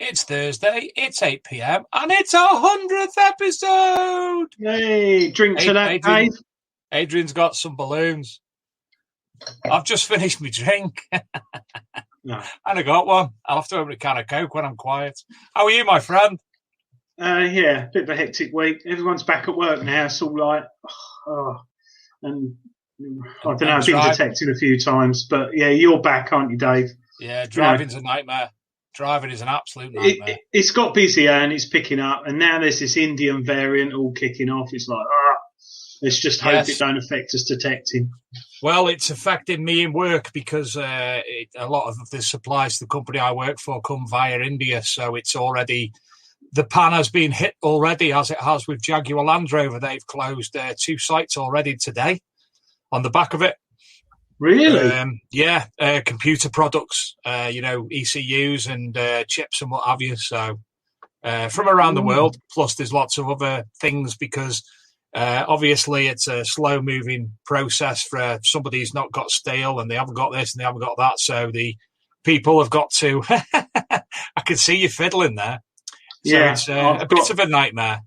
It's Thursday, it's 8 p.m, and it's our 100th episode! Hey, drink to that, Adrian, Dave. Adrian's got some balloons. I've just finished my drink. No. And I got one. I'll have to open a can of Coke when I'm quiet. How are you, my friend? Yeah, a bit of a hectic week. Everyone's back at work now. It's all like, and I don't know, I've been detected a few times, but yeah, you're back, aren't you, Dave? Yeah, driving's a nightmare. Driving is an absolute nightmare. It's got busier and it's picking up, and now there's this Indian variant all kicking off. It's like, let's just hope it don't affect us detecting. Well, it's affecting me in work because a lot of the supplies to the company I work for come via India, so it's already, the pan has been hit already, as it has with Jaguar Land Rover. They've closed 2 sites already today on the back of it. Really? Computer products, ECUs and chips and what have you. So from around the world, plus there's lots of other things because obviously it's a slow-moving process for somebody who's not got steel and they haven't got this and they haven't got that. So the people have got to... I can see you fiddling there. So it's a bit of a nightmare.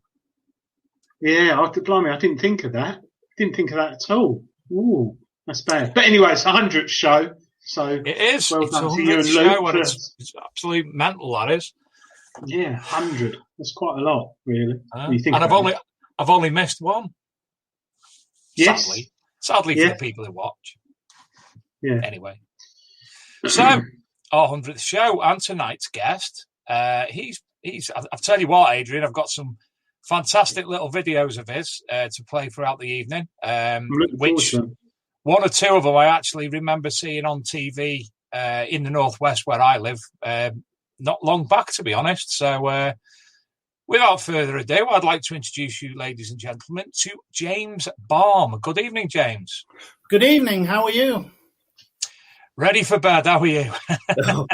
Yeah, blimey, I didn't think of that. At all. Ooh. That's bad. But anyway, it's 100th show. So it is. Well it's done to you and Luke. Show, and it's absolutely mental, that is. Yeah, 100. That's quite a lot, really. And I've only missed one. Yes. Sadly for the people who watch. Yeah. Anyway. So, our 100th show and tonight's guest, he's I'll tell you what, Adrian, I've got some fantastic little videos of his to play throughout the evening, which... One or two of them I actually remember seeing on TV in the Northwest where I live, not long back, to be honest. So without further ado, I'd like to introduce you, ladies and gentlemen, to James Balme. Good evening, James. Good evening. How are you? Ready for bed. How are you?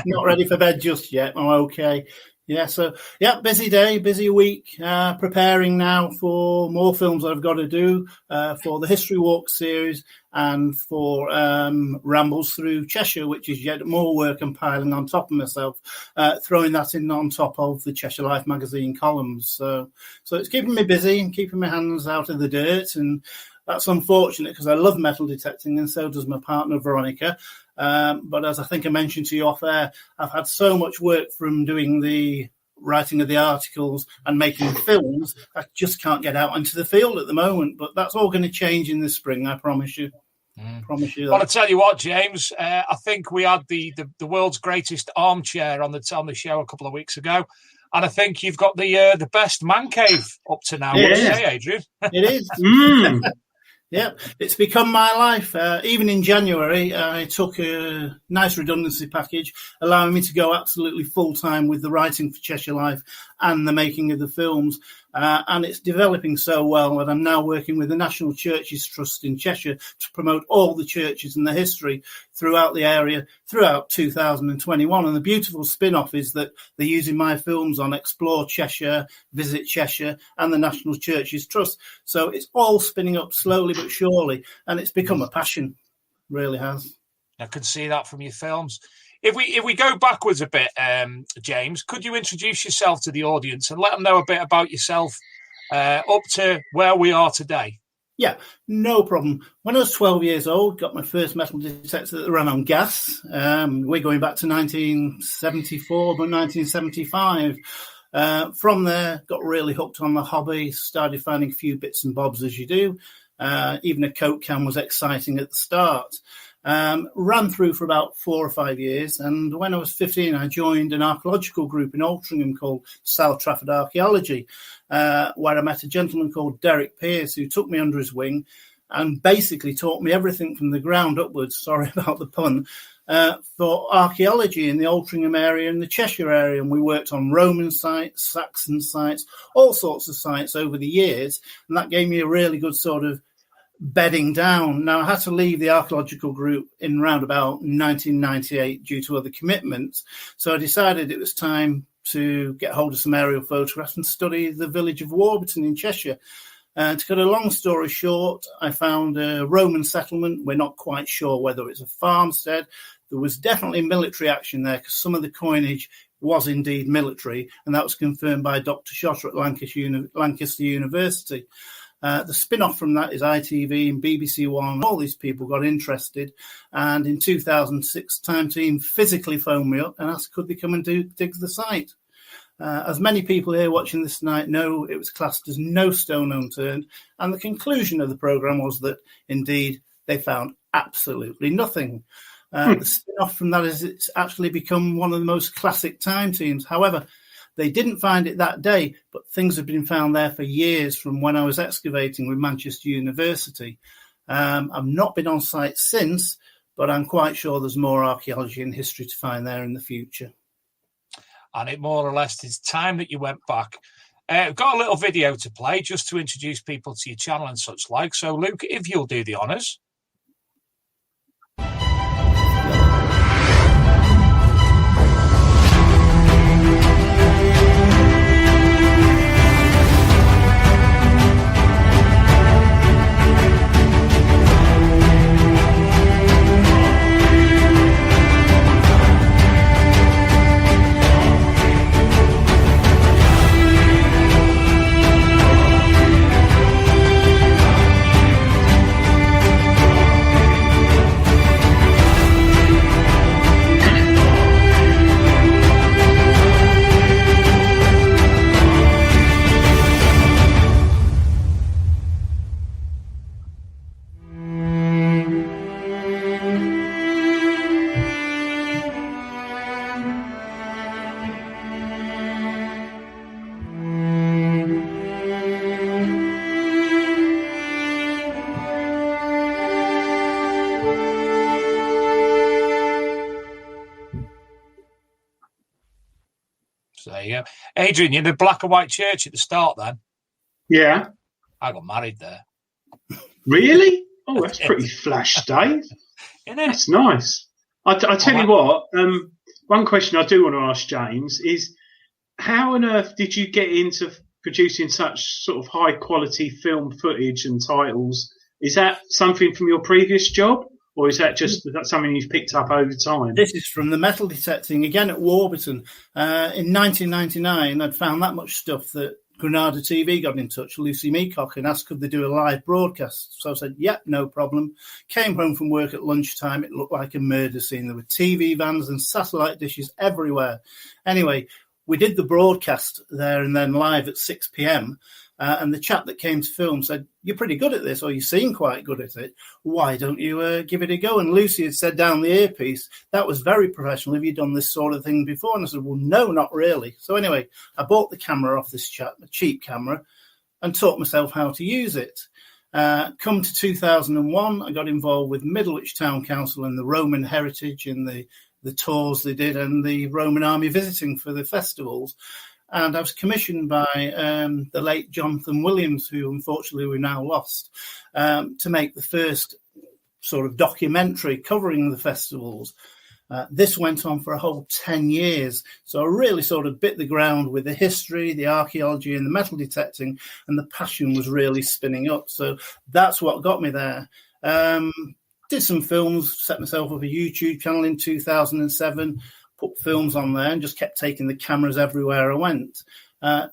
Not ready for bed just yet. I'm okay. Busy day, busy week, preparing now for more films that I've got to do for the History Walk series and for Rambles Through Cheshire, which is yet more work and piling on top of myself, throwing that in on top of the Cheshire Life magazine columns. So it's keeping me busy and keeping my hands out of the dirt, and that's unfortunate because I love metal detecting and so does my partner, Veronica. But as I think I mentioned to you off air, I've had so much work from doing the writing of the articles and making films, I just can't get out into the field at the moment. But that's all going to change in the spring, I promise you. Promise you that. Well, I tell you what, James, I think we had the world's greatest armchair on the show a couple of weeks ago. And I think you've got the best man cave up to now. What do you say, Adrian? It is. Yep, it's become my life. Even in January, I took a nice redundancy package, allowing me to go absolutely full-time with the writing for Cheshire Life and the making of the films. And it's developing so well that I'm now working with the National Churches Trust in Cheshire to promote all the churches and the history throughout the area throughout 2021. And the beautiful spin-off is that they're using my films on Explore Cheshire, Visit Cheshire, and the National Churches Trust. So it's all spinning up slowly but surely, and it's become a passion. Really has. I can see that from your films. If we go backwards a bit, James, could you introduce yourself to the audience and let them know a bit about yourself up to where we are today? Yeah, no problem. When I was 12 years old, got my first metal detector that ran on gas. We're going back to 1974, but 1975. From there, got really hooked on the hobby, started finding a few bits and bobs as you do. Even a Coke can was exciting at the start. Ran through for about 4 or 5 years, and when I was 15, I joined an archaeological group in Altrincham called South Trafford Archaeology, where I met a gentleman called Derek Pearce, who took me under his wing and basically taught me everything from the ground upwards, sorry about the pun, for archaeology in the Altrincham area and the Cheshire area. And we worked on Roman sites, Saxon sites, all sorts of sites over the years, and that gave me a really good sort of bedding down. Now, I had to leave the archaeological group in round about 1998 due to other commitments. So I decided it was time to get hold of some aerial photographs and study the village of Warburton in Cheshire. To cut a long story short, I found a Roman settlement. We're not quite sure whether it's a farmstead. There was definitely military action there because some of the coinage was indeed military, and that was confirmed by Dr. Shotter at Lancaster University. The spin-off from that is ITV and BBC One. All these people got interested, and in 2006, Time Team physically phoned me up and asked could they come and dig the site. As many people here watching this tonight know, it was classed as no stone unturned, and the conclusion of the programme was that, indeed, they found absolutely nothing. The spin-off from that is it's actually become one of the most classic Time Teams. However, they didn't find it that day, but things have been found there for years from when I was excavating with Manchester University. I've not been on site since, but I'm quite sure there's more archaeology and history to find there in the future. And it more or less is time that you went back. I've got a little video to play just to introduce people to your channel and such like. So, Luke, if you'll do the honours. So there you go. Adrian, you're in the black and white church at the start then? Yeah. I got married there. Really? Oh, that's pretty flash, Dave. Isn't it? That's nice. I tell you what, one question I do want to ask James is how on earth did you get into producing such sort of high quality film footage and titles? Is that something from your previous job? Or is that something you've picked up over time? This is from the metal detecting, again at Warburton. In 1999, I'd found that much stuff that Granada TV got in touch, Lucy Meacock, and asked could they do a live broadcast. So I said, yeah, no problem. Came home from work at lunchtime. It looked like a murder scene. There were TV vans and satellite dishes everywhere. Anyway, we did the broadcast there and then live at 6 p.m. And the chap that came to film said, you're pretty good at this, or you seem quite good at it. Why don't you give it a go? And Lucy had said down the earpiece, that was very professional. Have you done this sort of thing before? And I said, well, no, not really. So anyway, I bought the camera off this chap, a cheap camera, and taught myself how to use it. Come to 2001, I got involved with Middlewich Town Council and the Roman heritage and the tours they did and the Roman army visiting for the festivals. And I was commissioned by the late Jonathan Williams, who unfortunately we now lost, to make the first sort of documentary covering the festivals. This went on for a whole 10 years. So I really sort of bit the ground with the history, the archaeology and the metal detecting, and the passion was really spinning up. So that's what got me there. Did some films, set myself up a YouTube channel in 2007, put films on there and just kept taking the cameras everywhere I went.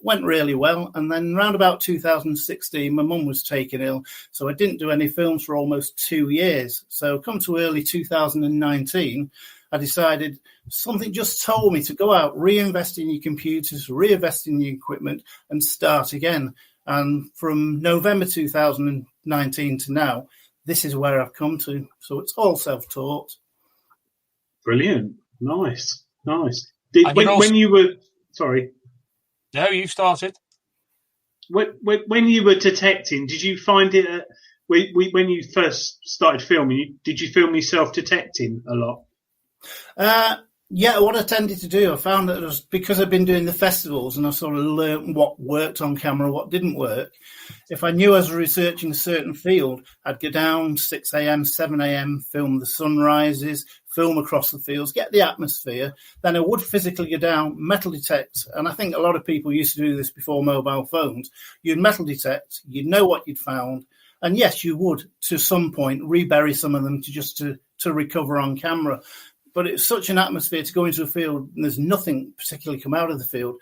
Went really well. And then around about 2016, my mum was taken ill. So I didn't do any films for almost 2 years. So come to early 2019, I decided something just told me to go out, reinvest in your computers, reinvest in your equipment and start again. And from November 2019 to now, this is where I've come to. So it's all self-taught. Brilliant. Nice. When you were... Sorry. No, you started. When you were detecting, did you find it... when you first started filming, did you film yourself detecting a lot? Yeah, what I tended to do, I found that it was because I've been doing the festivals and I sort of learned what worked on camera, what didn't work. If I knew I was researching a certain field, I'd go down 6 a.m., 7 a.m., film the sunrises, film across the fields, get the atmosphere. Then I would physically go down, metal detect. And I think a lot of people used to do this before mobile phones. You'd metal detect, you'd know what you'd found. And yes, you would, to some point, rebury some of them to recover on camera. But it's such an atmosphere to go into a field and there's nothing particularly come out of the field.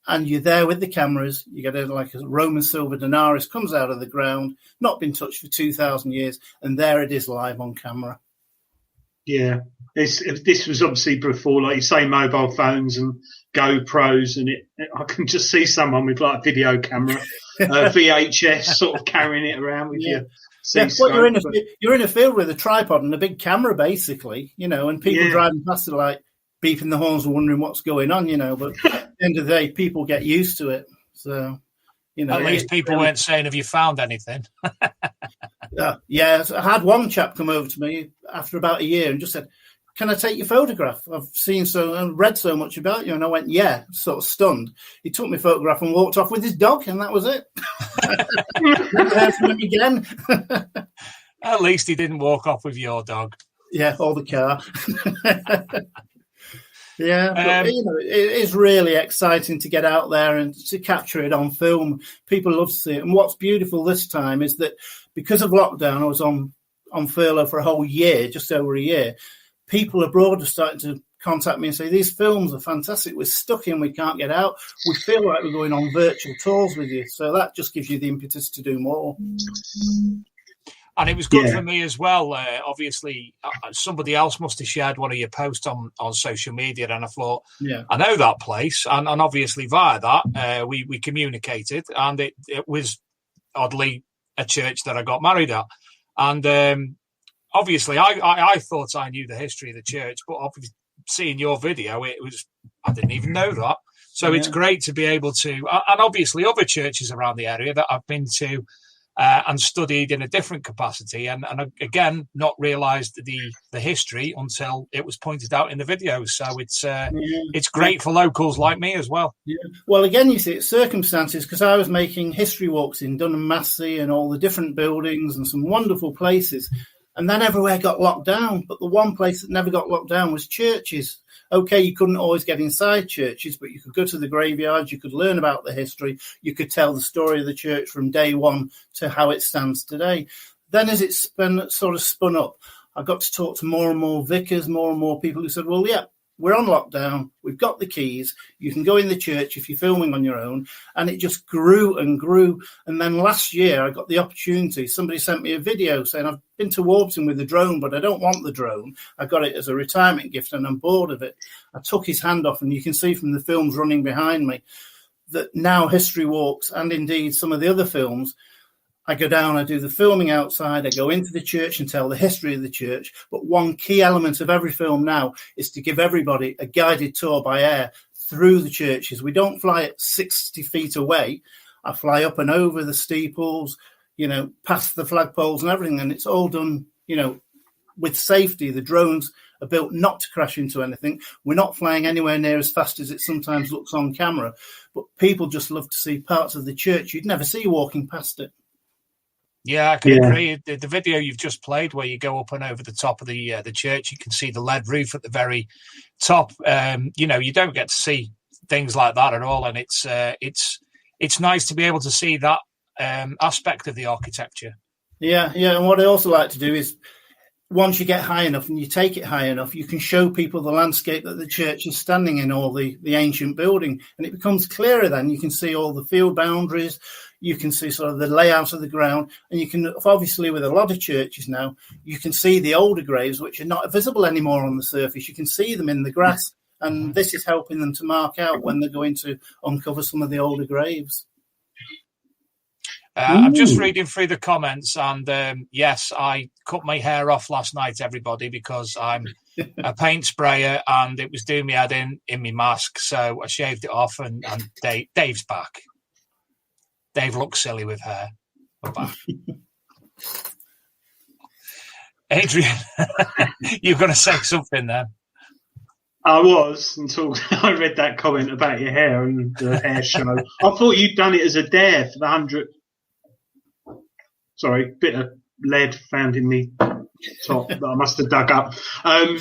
And you're there with the cameras. You get like a Roman silver denarius comes out of the ground, not been touched for 2,000 years, and there it is live on camera. Yeah, this was obviously before, like you say, mobile phones and GoPros, and I can just see someone with like a video camera, VHS, sort of carrying it around with you. Well, you're in a field with a tripod and a big camera, basically, and people driving past it like beeping the horns and wondering what's going on, But at the end of the day, people get used to it. So, at least people weren't saying, "Have you found anything?" Yeah, I had one chap come over to me after about a year and just said, "Can I take your photograph? I've seen and read so much about you." And I went, "Yeah," sort of stunned. He took my photograph and walked off with his dog, and that was it. Never heard from him again. At least he didn't walk off with your dog. Yeah, or the car. Yeah, but, it is really exciting to get out there and to capture it on film. People love to see it. And what's beautiful this time is that because of lockdown, I was on furlough for a whole year, just over a year. People abroad are starting to contact me and say, "These films are fantastic. We're stuck in, we can't get out. We feel like we're going on virtual tours with you." So that just gives you the impetus to do more. And it was good for me as well. Obviously, somebody else must have shared one of your posts on social media, and I thought, I know that place. And obviously, via that, we communicated, and it was oddly a church that I got married at. And obviously, I thought I knew the history of the church, but obviously, seeing your video, I didn't even know that. So it's great to be able to, and obviously, other churches around the area that I've been to. And studied in a different capacity, and again not realised the history until it was pointed out in the videos. So it's great for locals like me as well. Yeah. Well, again, you see, it's circumstances, because I was making history walks in Dunham Massey and all the different buildings and some wonderful places, and then everywhere got locked down. But the one place that never got locked down was churches. Okay, you couldn't always get inside churches, but you could go to the graveyards, you could learn about the history, you could tell the story of the church from day one to how it stands today. Then as it spun up, I got to talk to more and more vicars, more and more people who said, "Well, yeah, we're on lockdown, we've got the keys, you can go in the church if you're filming on your own." And it just grew and grew. And then last year I got the opportunity, somebody sent me a video saying, "I've been to Warburton with the drone, but I don't want the drone. I got it as a retirement gift and I'm bored of it." I took his hand off, and you can see from the films running behind me that now History Walks, and indeed some of the other films, I go down, I do the filming outside, I go into the church and tell the history of the church. But one key element of every film now is to give everybody a guided tour by air through the churches. We don't fly at 60 feet away. I fly up and over the steeples, past the flagpoles and everything. And it's all done, with safety. The drones are built not to crash into anything. We're not flying anywhere near as fast as it sometimes looks on camera. But people just love to see parts of the church you'd never see walking past it. Yeah, I can agree. The video you've just played, where you go up and over the top of the church, you can see the lead roof at the very top. You don't get to see things like that at all, and it's nice to be able to see that aspect of the architecture. Yeah. And what I also like to do is, once you get high enough and you take it high enough, you can show people the landscape that the church is standing in, or the ancient building, and it becomes clearer then. You can see all the field boundaries, you can see sort of the layout of the ground, and you can, obviously with a lot of churches now, you can see the older graves, which are not visible anymore on the surface. You can see them in the grass, and this is helping them to mark out when they're going to uncover some of the older graves. I'm just reading through the comments, and yes, I cut my hair off last night, everybody, because I'm a paint sprayer and it was doing me head in my mask, so I shaved it off, and Dave's back. Dave looks silly with hair. We're back. Adrian, you're going to say something then? I was, until I read that comment about your hair and the hair show. I thought you'd done it as a dare for the 100th. Sorry, bit of lead found in me top that I must have dug up. I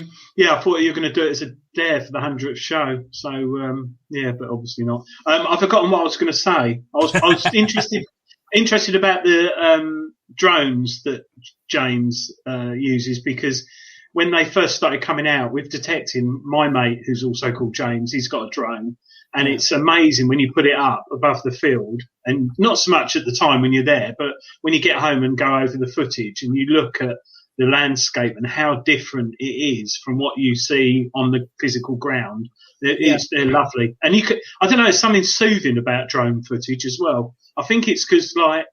thought you were going to do it as a dare for the 100th show. So, but obviously not. I've forgotten what I was going to say. I was interested about the drones that James uses, because when they first started coming out with detecting, my mate, who's also called James, he's got a drone. And it's amazing when you put it up above the field, and not so much at the time when you're there, but when you get home and go over the footage and you look at the landscape and how different it is from what you see on the physical ground. They're lovely. And I don't know, there's something soothing about drone footage as well. I think it's because, like,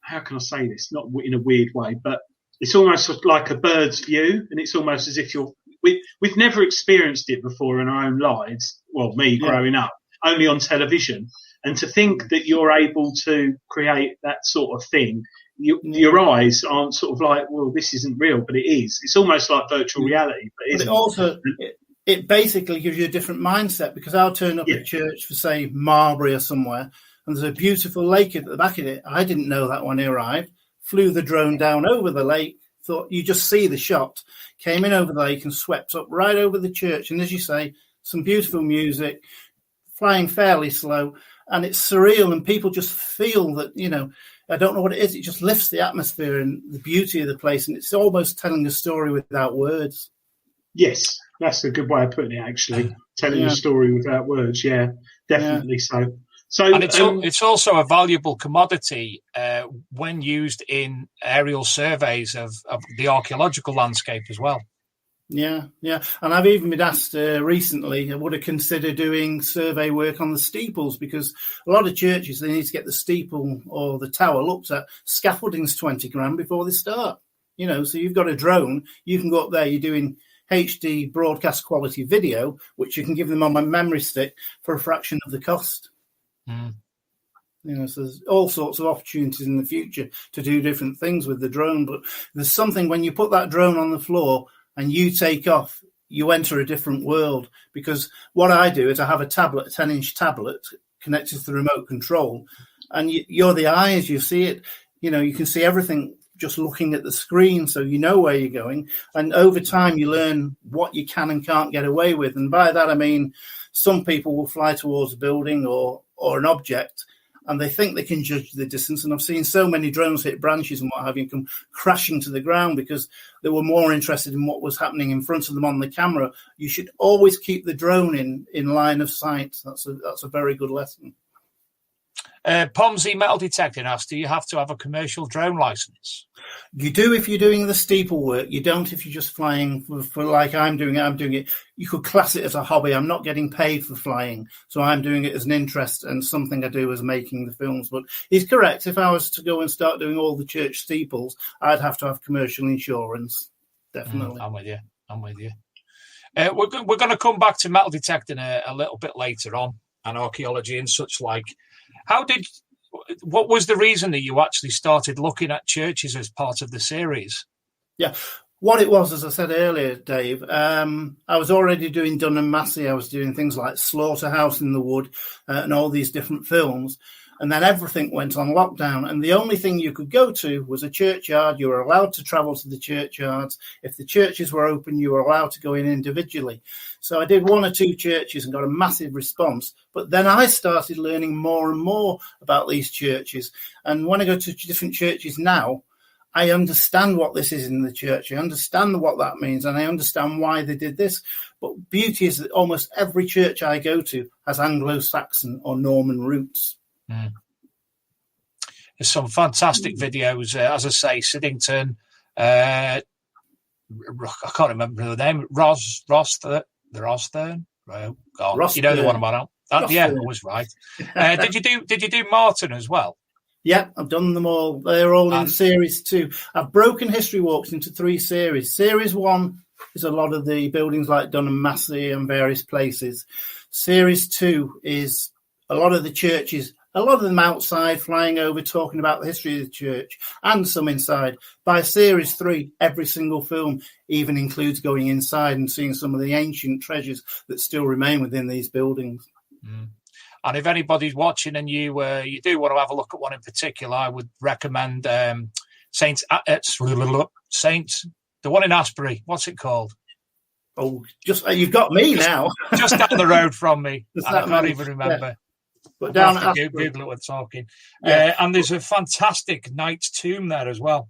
how can I say this? Not in a weird way, but it's almost like a bird's view, and it's almost as if we've never experienced it before in our own lives. Well, me growing up, only on television. And to think that you're able to create that sort of thing, your eyes aren't sort of like, well, this isn't real, but it is. It's almost like virtual reality. But it also, it basically gives you a different mindset, because I'll turn up at church for, say, Marbury or somewhere, and there's a beautiful lake at the back of it. I didn't know that when I arrived. Flew the drone down over the lake, thought you just see the shot, came in over the lake and swept up right over the church. And as you say, some beautiful music, flying fairly slow, and it's surreal, and people just feel that, I don't know what it is, it just lifts the atmosphere and the beauty of the place, and it's almost telling a story without words. Yes, that's a good way of putting it, actually. Telling a story without words, definitely so. And it's also a valuable commodity when used in aerial surveys of the archaeological landscape as well. Yeah. And I've even been asked recently, would I consider doing survey work on the steeples? Because a lot of churches, they need to get the steeple or the tower looked at. Scaffolding's 20 grand before they start. So you've got a drone, you can go up there, you're doing HD broadcast quality video, which you can give them on my memory stick for a fraction of the cost. So there's all sorts of opportunities in the future to do different things with the drone. But there's something when you put that drone on the floor and you take off, you enter a different world. Because what I do is I have a 10-inch tablet connected to the remote control, and you're the eyes, you see it. You can see everything just looking at the screen, so you know where you're going. And over time, you learn what you can and can't get away with. And by that, I mean, some people will fly towards a building or an object, and they think they can judge the distance. And I've seen so many drones hit branches and what have you, come crashing to the ground because they were more interested in what was happening in front of them on the camera. You should always keep the drone in line of sight. That's a very good lesson. Pomsey Metal Detecting asks, do you have to have a commercial drone license? You do if you're doing the steeple work. You don't if you're just flying for like I'm doing it. You could class it as a hobby. I'm not getting paid for flying, so I'm doing it as an interest and something I do as making the films. But he's correct. If I was to go and start doing all the church steeples, I'd have to have commercial insurance. Definitely. I'm with you. We're going to come back to metal detecting a little bit later on, and archaeology and such like. What was the reason that you actually started looking at churches as part of the series? Yeah, what it was, as I said earlier, Dave, I was already doing Dunham Massey. I was doing things like Slaughterhouse in the Wood and all these different films. And then everything went on lockdown. And the only thing you could go to was a churchyard. You were allowed to travel to the churchyards. If the churches were open, you were allowed to go in individually. So I did 1 or 2 churches and got a massive response. But then I started learning more and more about these churches. And when I go to different churches now, I understand what this is in the church. I understand what that means, and I understand why they did this. But beauty is that almost every church I go to has Anglo-Saxon or Norman roots. There's some fantastic videos, as I say, Siddington, I can't remember the name, Rosthern. You know the one I'm on. Yeah, I was right. Did you do Martin as well? Yeah, I've done them all. They're all in series 2. I've broken History Walks into 3 series. Series 1 is a lot of the buildings like Dunham Massey and various places. Series 2 is a lot of the churches, a lot of them outside, flying over, talking about the history of the church, and some inside. By series 3, every single film even includes going inside and seeing some of the ancient treasures that still remain within these buildings. And if anybody's watching and you do want to have a look at one in particular, I would recommend Saint, the one in Asbury. What's it called? Oh, you've got me now. Just down the road from me. I can't even remember. Yeah. But down at Google it when talking. And there's a fantastic knight's tomb there as well.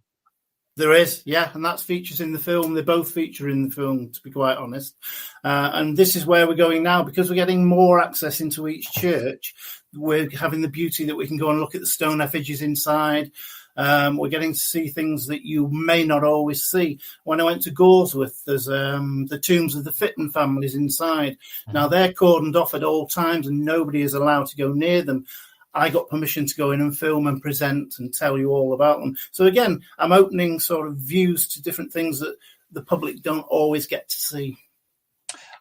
There is, yeah, and that's features in the film. They both feature in the film, to be quite honest. And this is where we're going now, because we're getting more access into each church. We're having the beauty that we can go and look at the stone effigies inside. We're getting to see things that you may not always see. When I went to Goresworth, there's the tombs of the Fitton families inside. Mm-hmm. Now, they're cordoned off at all times, and nobody is allowed to go near them. I got permission to go in and film and present and tell you all about them. So again, I'm opening sort of views to different things that the public don't always get to see.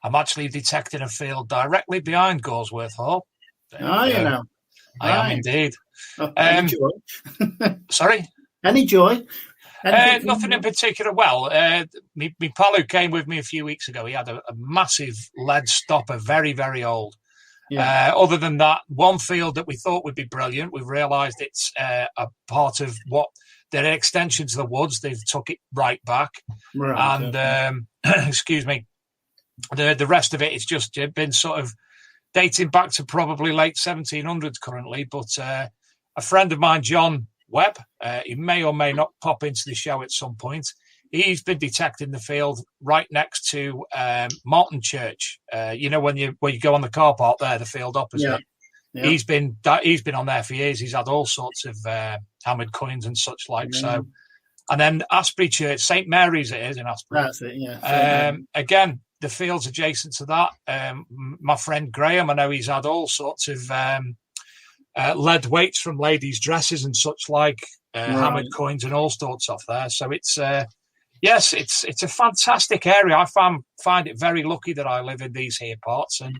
I'm actually detecting a field directly behind Goresworth Hall. Are you now? I am indeed. Any joy? Sorry? Any joy? Nothing in particular. Well, my pal who came with me a few weeks ago, he had a massive lead stopper, very, very old. Yeah. Other than that, one field that we thought would be brilliant, we've realised it's a part of what they're an extension to the woods. They've took it right back, and excuse me, the rest of it is just been sort of dating back to probably late 1700s currently. But a friend of mine, John Webb, he may or may not pop into the show at some point. He's been detecting the field right next to Martin Church. You know, when you go on the car park there, the field opposite. Yeah. He's been on there for years. He's had all sorts of hammered coins and such like. Yeah. So, and then Asprey Church, St Mary's it is in Asprey. That's it. Yeah. Again, the field's adjacent to that. My friend Graham, I know he's had all sorts of lead weights from ladies' dresses and such like, hammered coins and all sorts off there. So it's. Yes, it's a fantastic area. I find it very lucky that I live in these here parts, and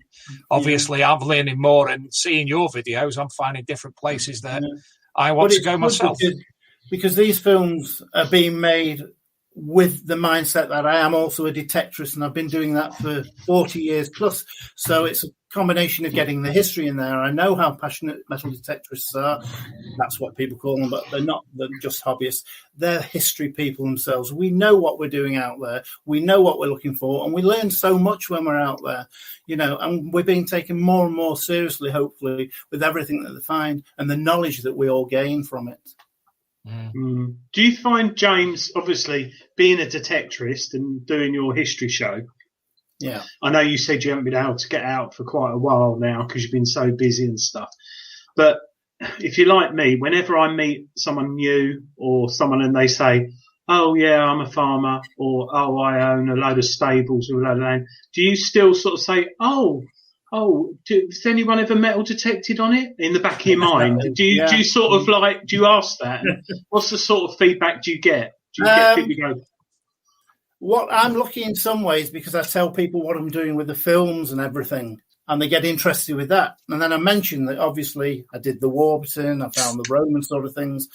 obviously I'm learning more and seeing your videos. I'm finding different places that I want to go myself. Because these films are being made with the mindset that I am also a detectorist, and I've been doing that for 40 years plus. So it's a combination of getting the history in there. I know how passionate metal detectorists are. That's what people call them, but they're just hobbyists. They're history people themselves. We know what we're doing out there. We know what we're looking for, and we learn so much when we're out there, you know, and we're being taken more and more seriously, hopefully, with everything that they find and the knowledge that we all gain from it. Mm. Do you find, James, obviously being a detectorist and doing your history show, I know you said you haven't been able to get out for quite a while now because you've been so busy and stuff, but if you're like me, whenever I meet someone new or someone and they say, oh yeah, I'm a farmer, or oh, I own a load of stables or a load of land, do you still sort of say, has anyone ever metal detected on it in the back of your mind? Do you sort of like, do you ask that? What's the sort of feedback do you get? Do you get people go? What I'm lucky in some ways because I tell people what I'm doing with the films and everything, and they get interested with that. And then I mention that obviously I did the Warburton, I found the Roman sort of things.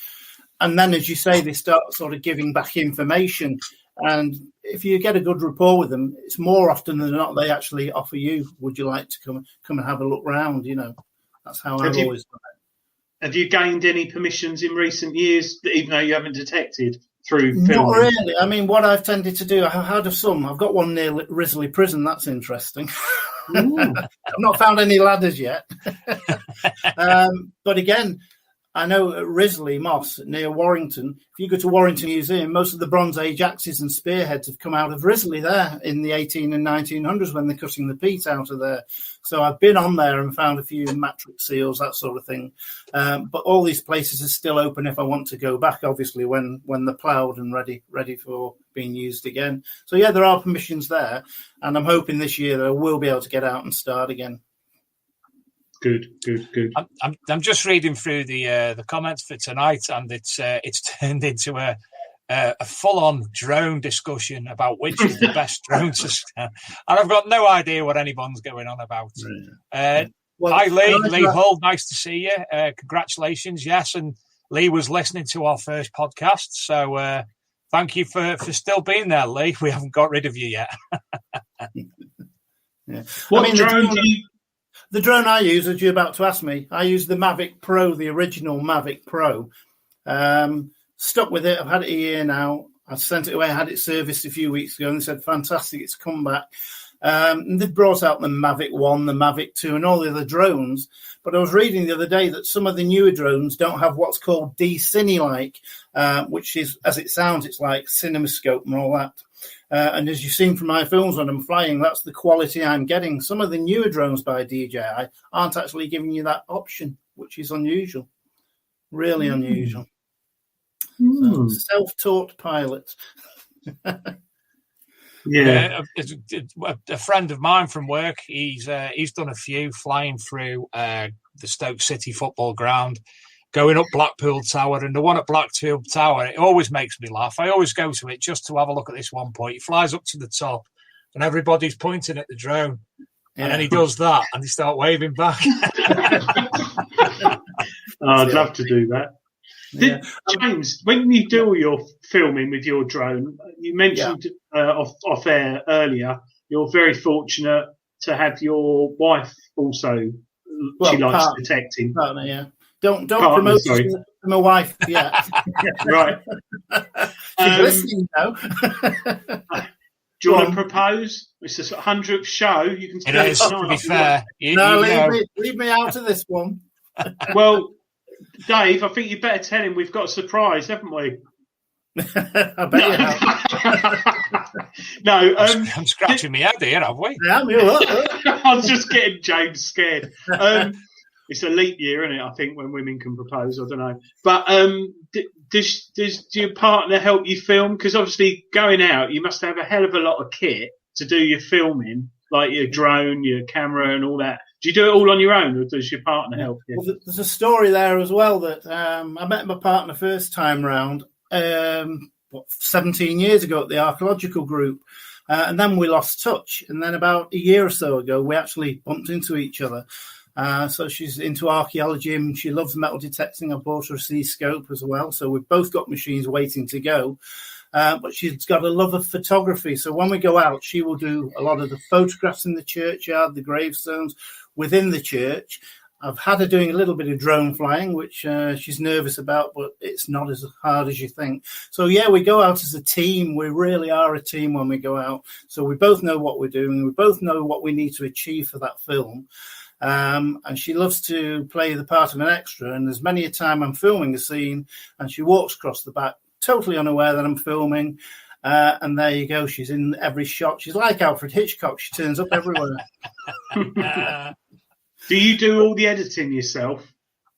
And then, as you say, they start sort of giving back information. And if you get a good rapport with them, it's more often than not they actually offer you, would you like to come and have a look round? You know, that's how I've always done it. Have you gained any permissions in recent years, even though you haven't detected through filming? Not really. I mean, what I've tended to do, I've had some. I've got one near Risley Prison. That's interesting. I've not found any ladders yet. But again, I know at Risley Moss near Warrington, if you go to Warrington Museum, most of the Bronze Age axes and spearheads have come out of Risley there in the 18 and 1900s when they're cutting the peat out of there. So I've been on there and found a few matrix seals, that sort of thing. But all these places are still open if I want to go back, obviously, when they're ploughed and ready for being used again. So, yeah, there are permissions there. And I'm hoping this year that I will be able to get out and start again. Good. I'm just reading through the comments for tonight, and it's turned into a full-on drone discussion about which is the best drone to scan. And I've got no idea what anyone's going on about. Hi, Lee Hull. Nice to see you. Congratulations. Yes, and Lee was listening to our first podcast, so thank you for still being there, Lee. We haven't got rid of you yet. What drone do you... The drone I use, as you're about to ask me, I use the Mavic Pro, the original Mavic Pro. Stuck with it. I've had it a year now. I sent it away. I had it serviced a few weeks ago, and they said, fantastic, it's come back. And they brought out the Mavic 1, the Mavic 2, and all the other drones. But I was reading the other day that some of the newer drones don't have what's called D-Cine-like, which is, as it sounds, it's like CinemaScope and all that. And as you've seen from my films when I'm flying, that's the quality I'm getting. Some of the newer drones by DJI aren't actually giving you that option, which is unusual. Really unusual. So, self-taught pilot. Yeah, a friend of mine from work. He's done a few flying through the Stoke City football ground, going up Blackpool Tower, and the one at Blackpool Tower. It always makes me laugh. I always go to it just to have a look at this one point. He flies up to the top, and everybody's pointing at the drone, and then he does that, and they start waving back. I'd love to do that. James, when you do your filming with your drone, you mentioned off air earlier, you're very fortunate to have your wife also. She likes detecting. Partner, Don't promote my wife yet. Right. She's listening now. Do you want to propose? It's a 100th show. You can. It is, to be fair. Leave me out of this one. Well, Dave, I think you better tell him we've got a surprise, haven't we? I bet you have. No, I'm scratching my head here, have we? Yeah, I was just getting James scared. It's a leap year, isn't it? I think when women can propose, I don't know. But does your partner help you film? Because obviously, going out, you must have a hell of a lot of kit to do your filming, like your drone, your camera, and all that. Do you do it all on your own, or does your partner help you? Well, there's a story there as well that I met my partner first time round 17 years ago at the Archaeological group, and then we lost touch. And then about a year or so ago, we actually bumped into each other. So she's into archaeology and she loves metal detecting. I bought her a C-scope as well. So we've both got machines waiting to go. But she's got a love of photography. So when we go out, she will do a lot of the photographs in the churchyard, the gravestones within the church. I've had her doing a little bit of drone flying, which she's nervous about, but it's not as hard as you think. So, yeah, we go out as a team. We really are a team when we go out. So we both know what we're doing. We both know what we need to achieve for that film. And she loves to play the part of an extra. And there's many a time I'm filming a scene and she walks across the back, totally unaware that I'm filming. And there you go. She's in every shot. She's like Alfred Hitchcock. She turns up everywhere. Do you do all the editing yourself?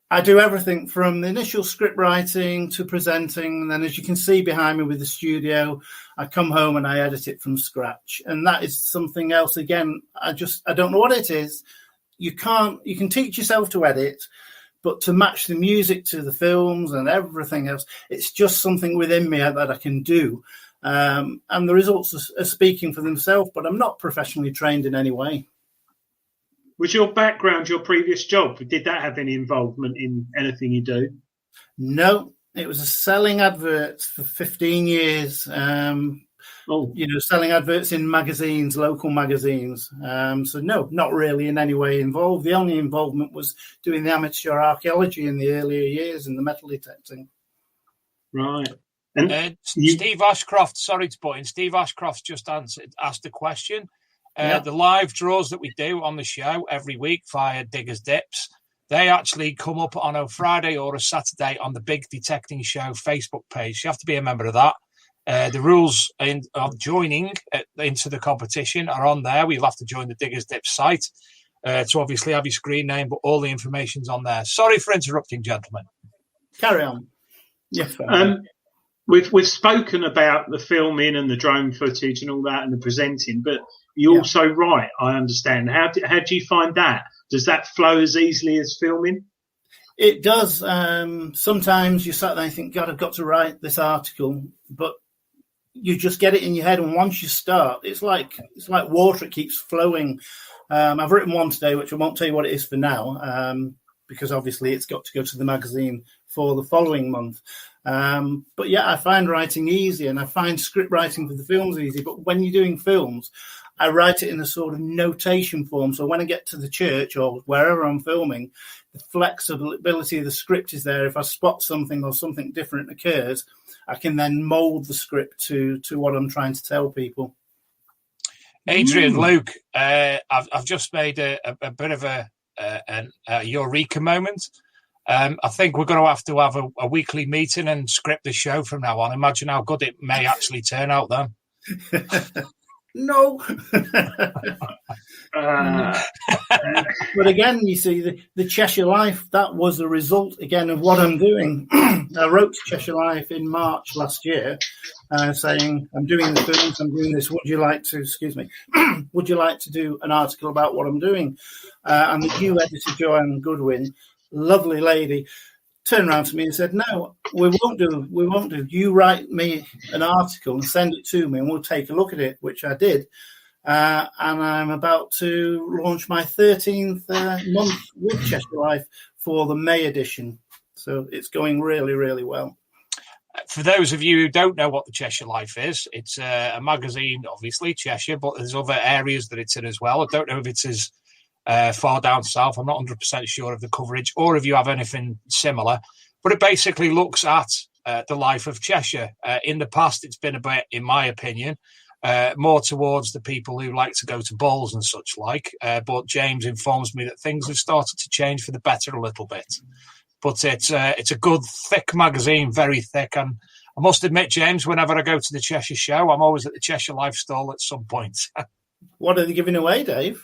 I do everything from the initial script writing to presenting. And then as you can see behind me with the studio, I come home and I edit it from scratch. And that is something else. Again, I don't know what it is. You can teach yourself to edit, but to match the music to the films and everything else, it's just something within me that I can do. And the results are speaking for themselves, but I'm not professionally trained in any way. Was your background, your previous job, did that have any involvement in anything you do? No, it was selling adverts for 15 years. Selling adverts in magazines, local magazines. So no, not really in any way involved. The only involvement was doing the amateur archaeology in the earlier years and the metal detecting. Right. And Steve Ashcroft, sorry to put in, Steve Ashcroft just asked a question. The live draws that we do on the show every week via Diggers Dips, they actually come up on a Friday or a Saturday on the Big Detecting Show Facebook page. You have to be a member of that. The rules of joining into the competition are on there. We'll have to join the Diggers Dips site to obviously have your screen name, but all the information's on there. Sorry for interrupting, gentlemen. Carry on. Yes. We've spoken about the filming and the drone footage and all that and the presenting, but you also write, I understand. How do you find that? Does that flow as easily as filming? It does. Sometimes you sat there and think, God, I've got to write this article, but you just get it in your head, and once you start, it's like water; it keeps flowing. I've written one today, which I won't tell you what it is for now, because obviously it's got to go to the magazine for the following month. But yeah, I find writing easy, and I find script writing for the films easy. But when you're doing films, I write it in a sort of notation form. So when I get to the church or wherever I'm filming, the flexibility of the script is there. If I spot something or something different occurs, I can then mould the script to what I'm trying to tell people. Adrian, Luke, I've just made a bit of a eureka moment. I think we're going to have a weekly meeting and script the show from now on. Imagine how good it may actually turn out then. No. But again, you see, the Cheshire Life, that was the result, again, of what I'm doing. I wrote to Cheshire Life in March last year saying, I'm doing the films, I'm doing this. Would you like to do an article about what I'm doing? And the new editor, Joanne Goodwin, lovely lady, turned around to me and said, no, we won't do. You write me an article and send it to me and we'll take a look at it, which I did. And I'm about to launch my 13th month with Cheshire Life for the May edition. So it's going really, really well. For those of you who don't know what the Cheshire Life is, it's a magazine, obviously, Cheshire, but there's other areas that it's in as well. I don't know if it's as far down south. I'm not 100% sure of the coverage or if you have anything similar, but it basically looks at the life of Cheshire. In the past, it's been a bit, in my opinion, more towards the people who like to go to balls and such like. But James informs me that things have started to change for the better a little bit. But it's a good, thick magazine, very thick. And I must admit, James, whenever I go to the Cheshire show, I'm always at the Cheshire Life stall at some point. What are they giving away, Dave?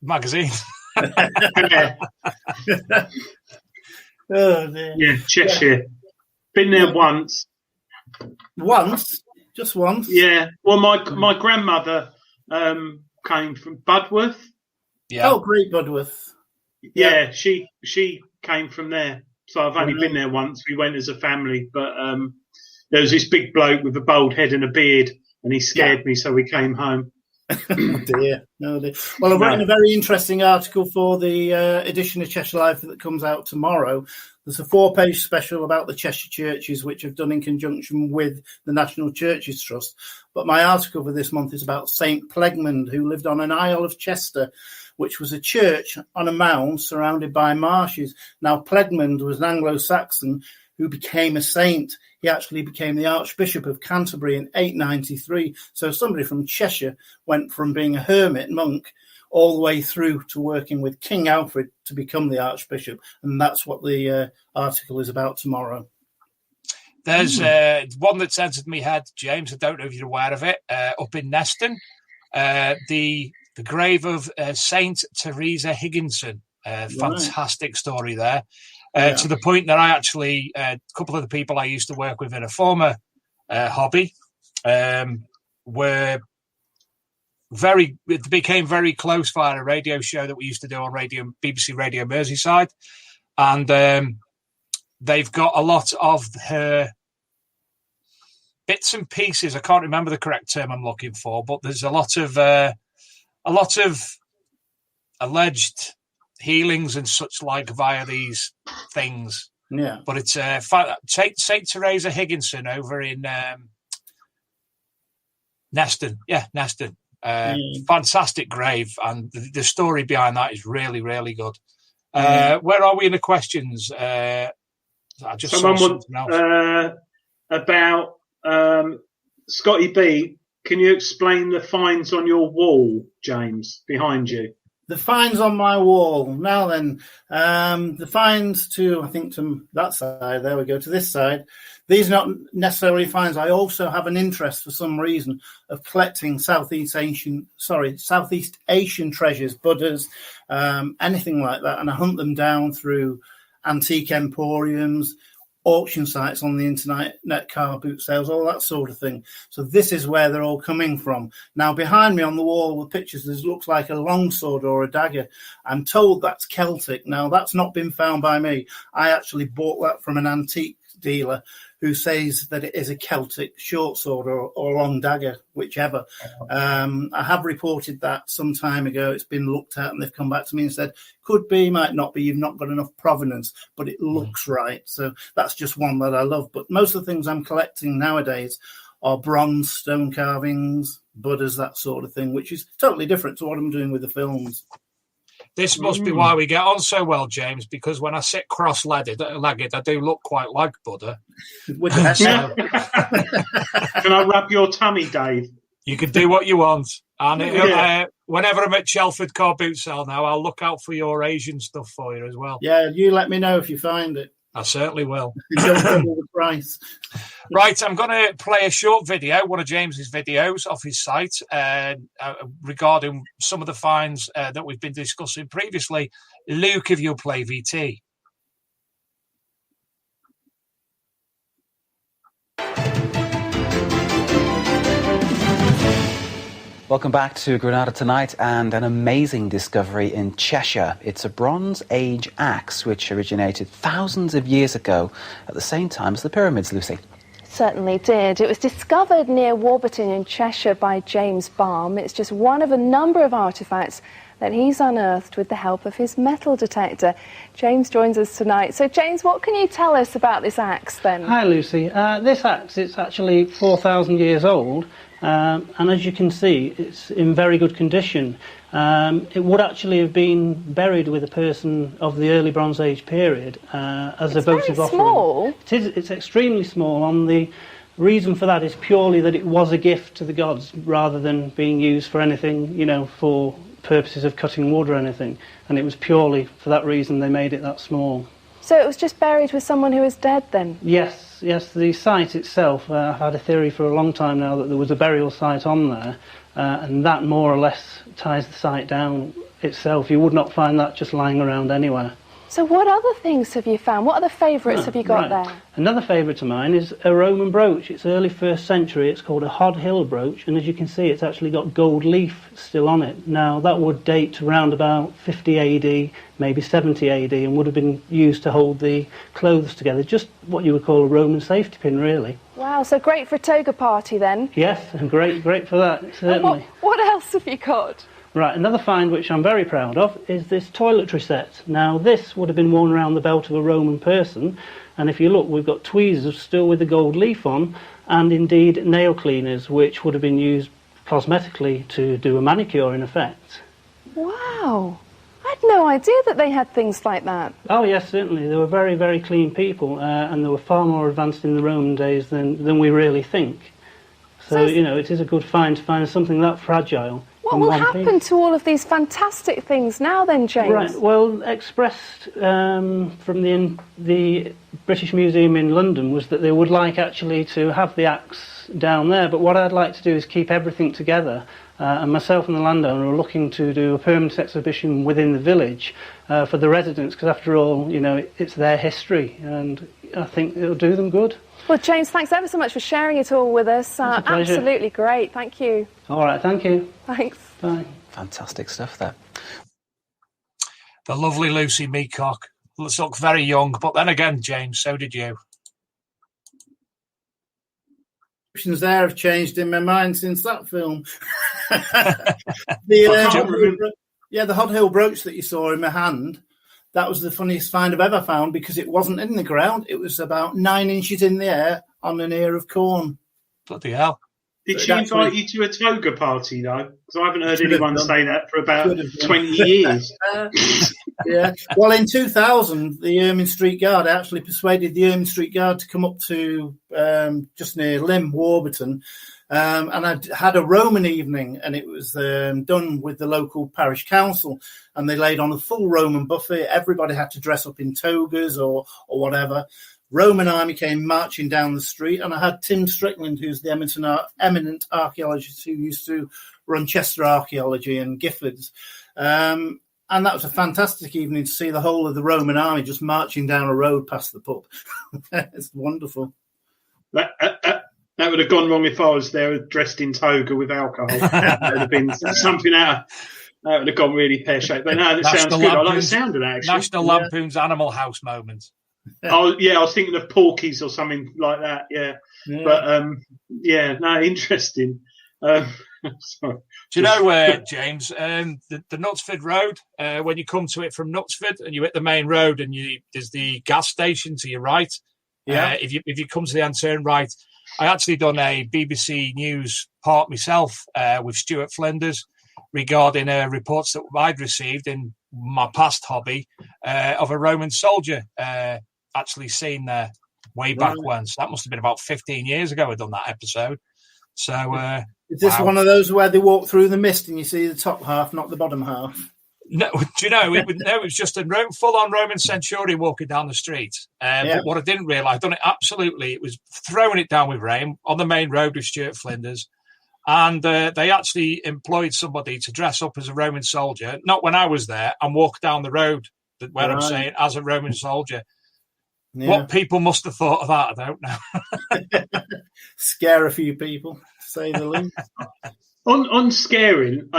Magazine. Oh, dear. Yeah, Cheshire. Yeah. Been there once. Once? Just once? Yeah. Well, my grandmother came from Budworth. Yeah. Oh, great Budworth. Yeah, she came from there. So I've only been there once. We went as a family, but there was this big bloke with a bald head and a beard, and he scared me, so we came home. Oh dear. No, dear. Well, I've written a very interesting article for the edition of Cheshire Life that comes out tomorrow. There's a 4-page special about the Cheshire churches, which I've done in conjunction with the National Churches Trust. But my article for this month is about St. Plegmund, who lived on an Isle of Chester, which was a church on a mound surrounded by marshes. Now, Plegmund was an Anglo-Saxon who became a saint. He actually became the Archbishop of Canterbury in 893. So somebody from Cheshire went from being a hermit monk all the way through to working with King Alfred to become the Archbishop. And that's what the article is about tomorrow. There's one that's entered my head, James. I don't know if you're aware of it. Up in Neston, the grave of Saint Teresa Higginson. Fantastic story there. To the point that I actually, a couple of the people I used to work with in a former hobby became very close via a radio show that we used to do on BBC Radio Merseyside. And they've got a lot of her bits and pieces. I can't remember the correct term I'm looking for, but there's a lot of alleged healings and such like via these things. Yeah. But it's St. Teresa Higginson over in Neston. Yeah, Neston. Fantastic grave. And the story behind that is really, really good. Where are we in the questions? I just Someone saw something else. About Scotty B. Can you explain the finds on your wall, James, behind you? The finds on my wall. Now then, the finds to that side. There we go, to this side. These are not necessarily finds. I also have an interest for some reason of collecting Southeast Asian treasures, Buddhas, anything like that. And I hunt them down through antique emporiums, auction sites on the internet, car boot sales, all that sort of thing. So this is where they're all coming from. Now, behind me on the wall with pictures, this looks like a longsword or a dagger. I'm told that's Celtic. Now, that's not been found by me. I actually bought that from an antique dealer who says that it is a Celtic short sword or long dagger, whichever. I have reported that some time ago. It's been looked at and they've come back to me and said, could be, might not be, you've not got enough provenance, but it looks right. So that's just one that I love. But most of the things I'm collecting nowadays are bronze, stone carvings, Buddhas, that sort of thing, which is totally different to what I'm doing with the films. This must be why we get on so well, James, because when I sit cross-legged, I do look quite like Buddha. Can I rub your tummy, Dave? You can do what you want. And whenever I'm at Chelford Car Boot Sale now, I'll look out for your Asian stuff for you as well. Yeah, you let me know if you find it. I certainly will. Don't double the price. Right, I'm going to play a short video, one of James's videos off his site, regarding some of the finds that we've been discussing previously. Luke, if you'll play VT. Welcome back to Granada Tonight, and an amazing discovery in Cheshire. It's a Bronze Age axe which originated thousands of years ago at the same time as the pyramids, Lucy. Certainly did. It was discovered near Warburton in Cheshire by James Balme. It's just one of a number of artefacts that he's unearthed with the help of his metal detector. James joins us tonight. So, James, what can you tell us about this axe, then? Hi, Lucy. This axe, it's actually 4,000 years old, and as you can see, it's in very good condition. It would actually have been buried with a person of the early Bronze Age period as a votive offering. Small. It's extremely small. And the reason for that is purely that it was a gift to the gods rather than being used for anything, for purposes of cutting wood or anything. And it was purely for that reason they made it that small. So it was just buried with someone who was dead then? Yes. The site itself, I've had a theory for a long time now that there was a burial site on there, and that more or less ties the site down itself. You would not find that just lying around anywhere. So what other things have you found? What other favourites have you got there? Another favourite of mine is a Roman brooch. It's early 1st century. It's called a Hod Hill brooch, and as you can see, it's actually got gold leaf still on it. Now, that would date to around about 50 AD, maybe 70 AD, and would have been used to hold the clothes together. Just what you would call a Roman safety pin, really. Wow, so great for a toga party then? Yes, and great for that, certainly. What else have you got? Right, another find which I'm very proud of is this toiletry set. Now, this would have been worn around the belt of a Roman person, and if you look, we've got tweezers still with the gold leaf on, and indeed nail cleaners, which would have been used cosmetically to do a manicure, in effect. Wow! I had no idea that they had things like that. Oh, yes, certainly. They were very, very clean people, and they were far more advanced in the Roman days than we really think. So, it is a good find to find something that fragile. What will happen to all of these fantastic things now then, James? Right, well, expressed from the British Museum in London was that they would like actually to have the axe down there, but what I'd like to do is keep everything together, and myself and the landowner are looking to do a permanent exhibition within the village for the residents, because after all, it's their history, and I think it'll do them good. Well, James, thanks ever so much for sharing it all with us. It's a pleasure. Absolutely great. Thank you. All right, thank you. Thanks. Bye. Fantastic stuff there. The lovely Lucy Meacock. Looks very young, but then again, James, so did you. Options there have changed in my mind since that film. The Hod Hill brooch that you saw in my hand, that was the funniest find I've ever found because it wasn't in the ground. It was about 9 inches in the air on an ear of corn. Bloody hell. Did she invite you to a toga party, though? Because I haven't heard anyone say that for about 20 years. Yeah. Well, in 2000, the Ermine Street Guard, I actually persuaded the Ermine Street Guard to come up to just near Lymm, Warburton, and I had a Roman evening, and it was done with the local parish council, and they laid on a full Roman buffet. Everybody had to dress up in togas or whatever. Roman army came marching down the street, and I had Tim Strickland, who's the eminent archaeologist who used to run Chester Archaeology and Giffords. And that was a fantastic evening to see the whole of the Roman army just marching down a road past the pub. It's wonderful. That would have gone wrong if I was there dressed in toga with alcohol. That would have been something out. That would have gone really pear-shaped. But no, that sounds good. I like the sound of that, actually. National Lampoon's Animal House moment. Oh, yeah, I was thinking of Porky's or something like that, yeah. But, interesting. Sorry. Do you know, James, the Knutsford Road, when you come to it from Knutsford and you hit the main road and there's the gas station to your right, if you come to the end, turn right. I actually done a BBC News part myself with Stuart Flinders regarding reports that I'd received in my past hobby of a Roman soldier actually seen way back when. So that must have been about 15 years ago I'd done that episode. So, Is this one of those where they walk through the mist and you see the top half, not the bottom half? No, do you know, it was just a full-on Roman centurion walking down the street. But what I didn't realise, I've done it absolutely, it was throwing it down with rain on the main road with Stuart Flinders. And they actually employed somebody to dress up as a Roman soldier, not when I was there, and walk down the road where I'm saying as a Roman soldier. Yeah. What people must have thought of that, I don't know. Scare a few people, to say the least. On scaring,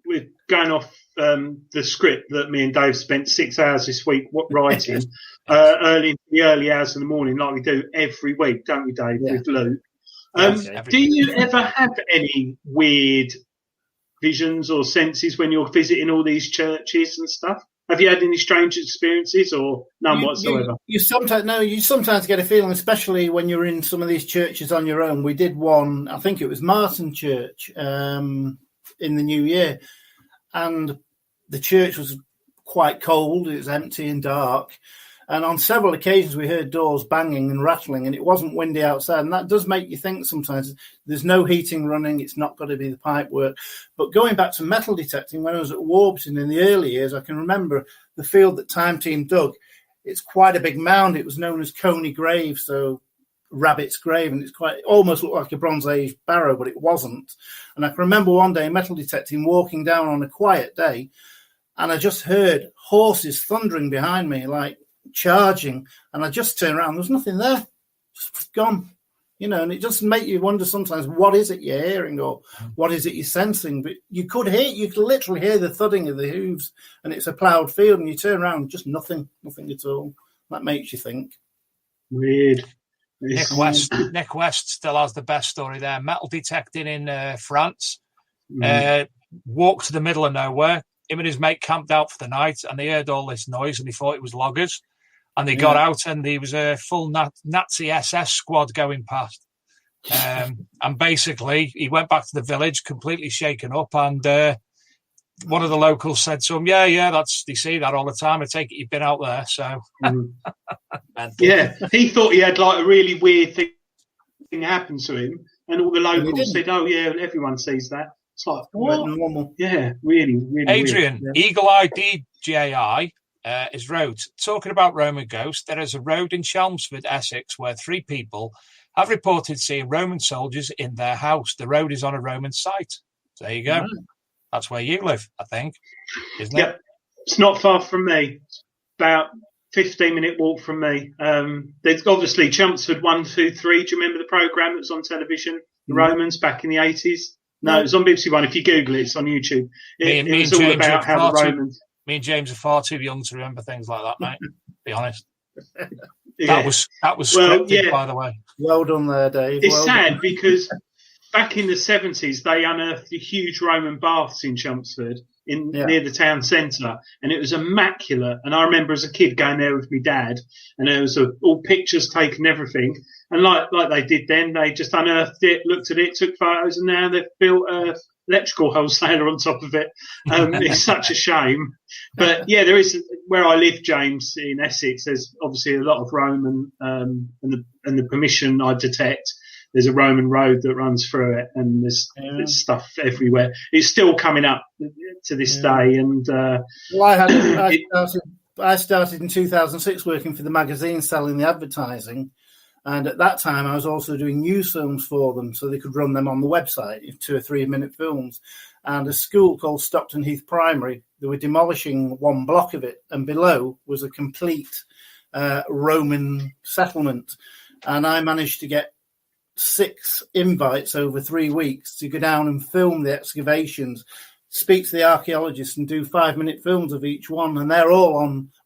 we're going off the script that me and Dave spent 6 hours this week writing in the early hours of the morning, like we do every week, don't we, Dave, with Luke? Do you ever have any weird visions or senses when you're visiting all these churches and stuff? Have you had any strange experiences or none whatsoever? You sometimes get a feeling, especially when you're in some of these churches on your own. We did one, I think it was Martin Church in the New Year, and the church was quite cold. It was empty and dark. And on several occasions, we heard doors banging and rattling, and it wasn't windy outside. And that does make you think sometimes there's no heating running. It's not got to be the pipe work. But going back to metal detecting, when I was at Warburton in the early years, I can remember the field that Time Team dug. It's quite a big mound. It was known as Coney Grave, so Rabbit's Grave, and it's almost looked like a Bronze Age barrow, but it wasn't. And I can remember one day metal detecting, walking down on a quiet day, and I just heard horses thundering behind me, like charging, and I just turned around. There's nothing there, just gone, and it just make you wonder sometimes, what is it you're hearing or what is it you're sensing? But you could literally hear the thudding of the hooves, and it's a ploughed field, and you turn around, just nothing at all. That makes you think. Weird. Nick West still has the best story there. Metal detecting in France. Walked to the middle of nowhere. Him and his mate camped out for the night, and they heard all this noise, and they thought it was loggers. And they got out, and there was a full Nazi SS squad going past. And basically, he went back to the village completely shaken up. And one of the locals said to him, they see that all the time. I take it you've been out there. So, he thought he had like a really weird thing happen to him. And all the locals said, oh, yeah, and everyone sees that. It's like, normal. Yeah, really, really Adrian, weird. Eagle Eye DJI is wrote, talking about Roman ghosts, there is a road in Chelmsford, Essex, where 3 people have reported seeing Roman soldiers in their house. The road is on a Roman site. So there you go. That's where you live, I think, isn't it? It's not far from me. About 15-minute walk from me. There's obviously Chelmsford 1, 2, 3. Do you remember the programme that was on television, the Romans, back in the 80s? No, it was on BBC One. If you Google it, it's on YouTube. It was all about how the Romans... Me and James are far too young to remember things like that, mate. Be honest. That was scripted, by the way. Well done there, Dave. It's sad because back in the 70s, they unearthed the huge Roman baths in Chelmsford near the town centre, and it was immaculate. And I remember as a kid going there with my dad, and there was all pictures taken, everything. And like they did then, they just unearthed it, looked at it, took photos, and now they've built a electrical wholesaler on top of it. It's such a shame. But there is, where I live, James, in Essex, there's obviously a lot of Roman, and the permission I detect, there's a Roman road that runs through it, and there's stuff everywhere. It's still coming up to this day. And I started in 2006 working for the magazine, selling the advertising. And at that time, I was also doing news films for them, so they could run them on the website, 2 or 3 minute films. And a school called Stockton Heath Primary, they were demolishing one block of it, and below was a complete Roman settlement. And I managed to get 6 invites over 3 weeks to go down and film the excavations, speak to the archaeologists, and do 5-minute films of each one. And they're all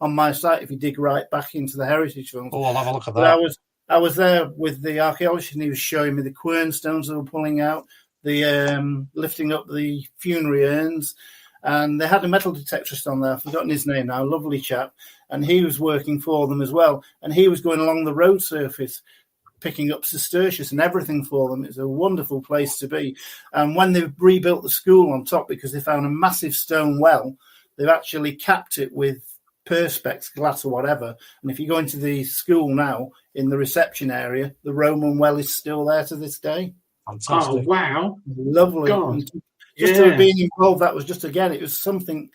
on my site if you dig right back into the heritage films. Oh, I'll have a look at that. I was there with the archaeologist, and he was showing me the quern stones they were pulling out, the lifting up the funerary urns, and they had a metal detectorist on there. I've forgotten his name now, lovely chap, and he was working for them as well. And he was going along the road surface, picking up Cistercius and everything for them. It's a wonderful place to be. And when they rebuilt the school on top, because they found a massive stone well, they've actually capped it with perspex glass or whatever, and if you go into the school now, in the reception area, the Roman well is still there to this day. Fantastic. Oh, wow. Lovely. God. Just to have been involved, that was just, again, it was something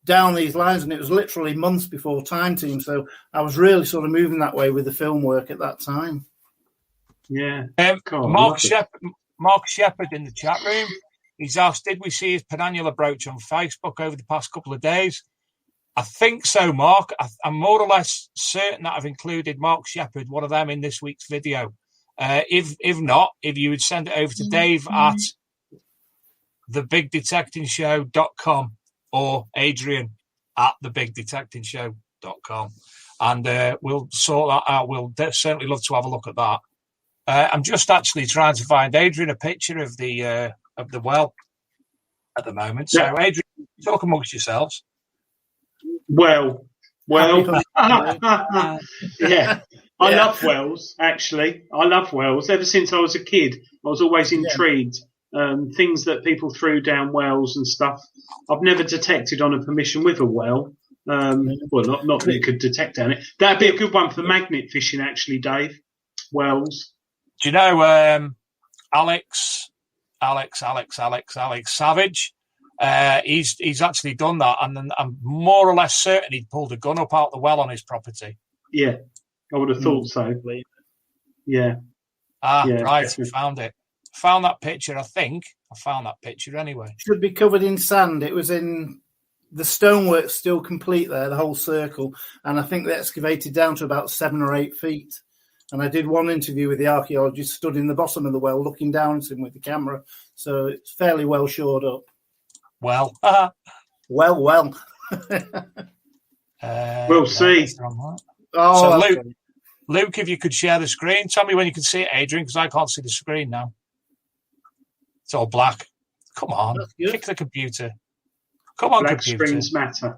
down these lines, and it was literally months before Time Team. So I was really sort of moving that way with the film work at that time. Yeah. Mark Shepherd in the chat room. He's asked, did we see his penannular brooch on Facebook over the past couple of days? I think so, Mark. I'm more or less certain that I've included Mark Shepherd, one of them, in this week's video. If not, if you would send it over to Dave at thebigdetectingshow.com or Adrian at thebigdetectingshow.com, and we'll sort that out. We'll certainly love to have a look at that. I'm just actually trying to find Adrian a picture of the well at the moment. So, Adrian, talk amongst yourselves. Well, yeah. I love wells, actually. I love wells. Ever since I was a kid, I was always intrigued. Things that people threw down wells and stuff. I've never detected on a permission with a well. Well, not that you could detect down it. That'd be a good one for magnet fishing, actually, Dave. Wells. Do you know Alex Savage? He's actually done that, and I'm more or less certain he'd pulled a gun up out the well on his property. Yeah, I would have thought so. Yeah. Right, definitely. found it. Found that picture, I think. I found that picture anyway. Should be covered in sand. It was in the stonework still complete there, the whole circle, and I think they excavated down to about 7 or 8 feet. And I did one interview with the archaeologist, stood in the bottom of the well, looking down at him with the camera. So it's fairly well shored up. Well. Well. We'll see. So, Luke, if you could share the screen, tell me when you can see it, Adrian, because I can't see the screen now. It's all black. Come on, kick the computer. Come on, black computer. screens matter.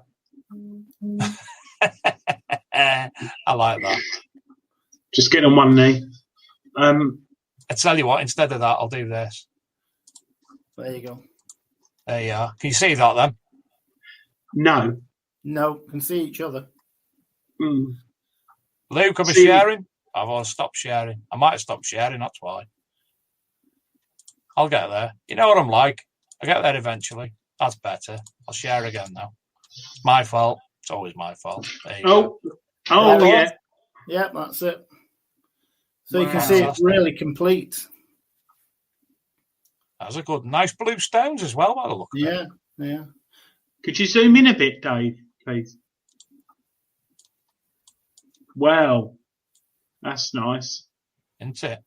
I like that. Just get on one knee. I tell you what, instead of that, I'll do this. There you go. There you are. Can you see that then? No, can see each other. Luke, am I sharing? I've stopped sharing. I might have stopped sharing, that's why. I'll get there. You know what I'm like. I'll get there eventually. That's better. I'll share again now. It's my fault. It's always my fault. There you go. Yeah. Yeah, that's it. So you can see it's really complete. That's a good, nice blue stones as well, by the look of it. Yeah. Could you zoom in a bit, Dave, please? Wow, that's nice, isn't it?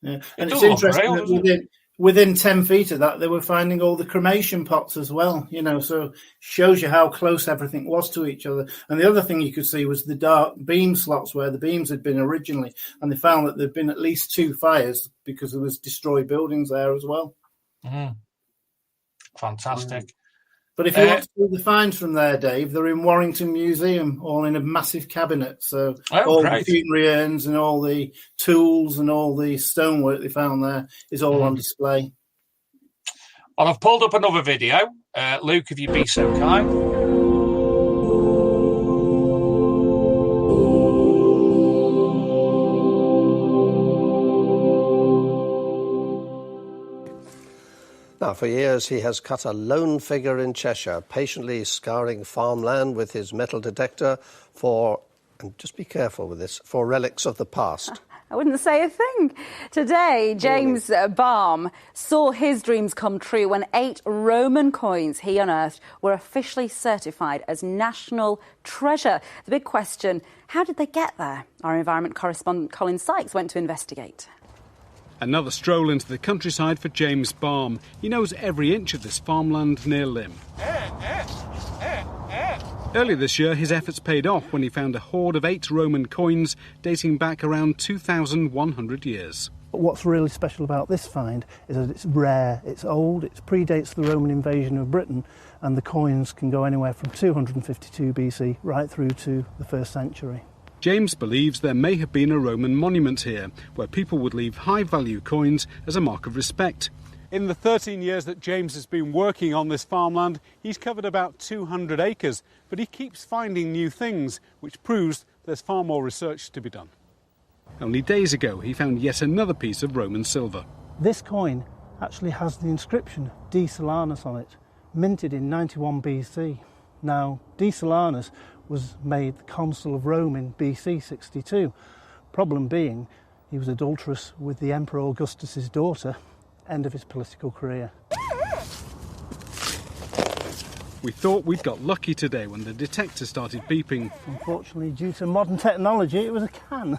Yeah, and it's interesting that within 10 feet of that, they were finding all the cremation pots as well. So shows you how close everything was to each other. And the other thing you could see was the dark beam slots where the beams had been originally, and they found that there'd been at least 2 fires because there was destroyed buildings there as well. Fantastic. But if you want to see the finds from there, Dave, they're in Warrington Museum, all in a massive cabinet. So all the funerary urns and all the tools and all the stonework they found there is all on display. Well, I've pulled up another video. Luke, if you'd be so kind. Now, for years, he has cut a lone figure in Cheshire, patiently scouring farmland with his metal detector for, and just be careful with this, for relics of the past. I wouldn't say a thing. Today, James Balme saw his dreams come true when 8 Roman coins he unearthed were officially certified as national treasure. The big question, how did they get there? Our environment correspondent Colin Sykes went to investigate. Another stroll into the countryside for James Balme. He knows every inch of this farmland near Lymm. Earlier this year, his efforts paid off when he found a hoard of 8 Roman coins dating back around 2,100 years. What's really special about this find is that it's rare, it's old, it predates the Roman invasion of Britain, and the coins can go anywhere from 252 BC right through to the 1st century. James believes there may have been a Roman monument here, where people would leave high-value coins as a mark of respect. In the 13 years that James has been working on this farmland, he's covered about 200 acres, but he keeps finding new things, which proves there's far more research to be done. Only days ago, he found yet another piece of Roman silver. This coin actually has the inscription D. Solanus on it, minted in 91 BC. Now, D. Solanus was made the consul of Rome in BC 62. Problem being, he was adulterous with the Emperor Augustus's daughter. End of his political career. We thought we'd got lucky today when the detector started beeping. Unfortunately, due to modern technology, it was a can.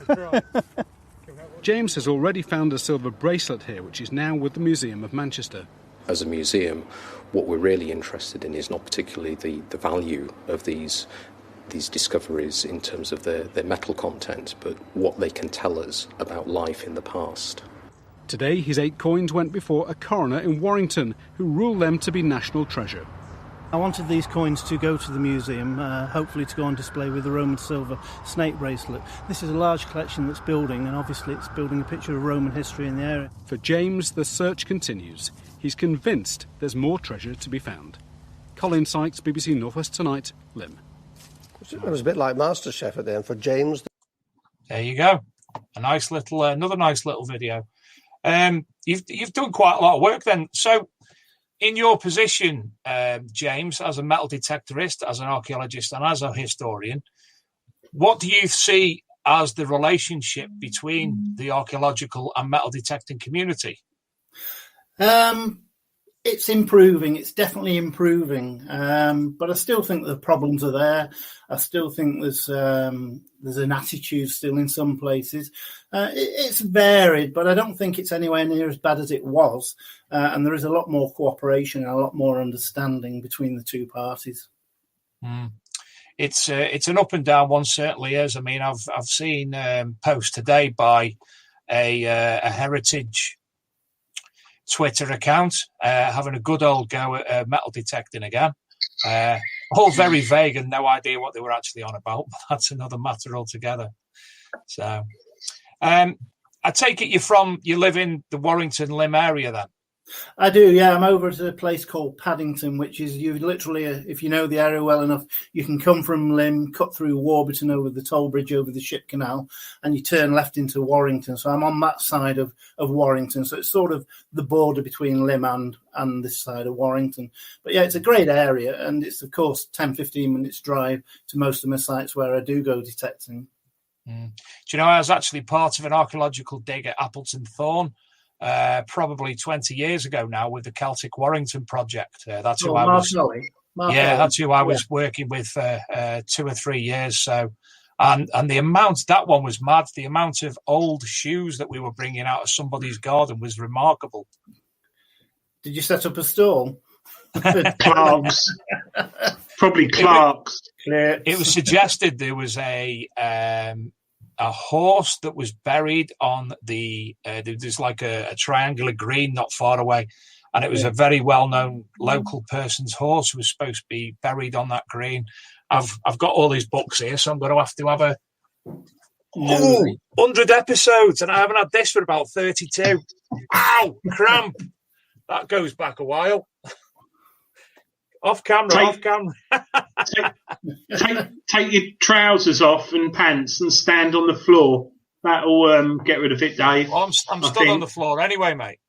James has already found a silver bracelet here, which is now with the Museum of Manchester. As a museum, what we're really interested in is not particularly the value of these discoveries in terms of their metal content, but what they can tell us about life in the past. Today, his 8 coins went before a coroner in Warrington, who ruled them to be national treasure. I wanted these coins to go to the museum, hopefully to go on display with the Roman silver snake bracelet. This is a large collection that's building, and obviously it's building a picture of Roman history in the area. For James, the search continues. He's convinced there's more treasure to be found. Colin Sykes, BBC North West Tonight, Lymm. It was a bit like MasterChef at the end for James. There you go. Another nice little video. You've done quite a lot of work then. So, in your position, James, as a metal detectorist, as an archaeologist, and as a historian, what do you see as the relationship between the archaeological and metal detecting community? It's improving. It's definitely improving. But I still think the problems are there. I still think there's an attitude still in some places. It's varied, but I don't think it's anywhere near as bad as it was. And there is a lot more cooperation and a lot more understanding between the two parties. It's an up and down one, certainly is. I mean, I've seen posts today by a heritage Twitter account having a good old go at metal detecting again. All very vague and no idea what they were actually on about, but that's another matter altogether. So I take it you live in the Warrington Lymm area then? I do, yeah. I'm over at a place called Paddington, which is you literally, if you know the area well enough, you can come from Lymm, cut through Warburton over the toll bridge over the Ship Canal, and you turn left into Warrington. So I'm on that side of Warrington. So it's sort of the border between Lymm and this side of Warrington. But yeah, it's a great area, and it's, of course, 10, 15 minutes drive to most of my sites where I do go detecting. Do you know, I was actually part of an archaeological dig at Appleton Thorn, probably 20 years ago now, with the Celtic Warrington project. That's who I was. That's who I was working with for 2 or 3 years. So, and the amount, that one was mad. The amount of old shoes that we were bringing out of somebody's garden was remarkable. Did you set up a stall? Clark's. Probably Clark's. It was suggested there was a horse that was buried on there's like a triangular green not far away, and it was a very well-known local person's horse who was supposed to be buried on that green. I've got all these books here, so I'm going to have 100 episodes, and I haven't had this for about 32. Ow, cramp. That goes back a while. Off camera. Take your trousers off and pants and stand on the floor. That'll get rid of it, Dave. Well, I'm still on the floor anyway, mate.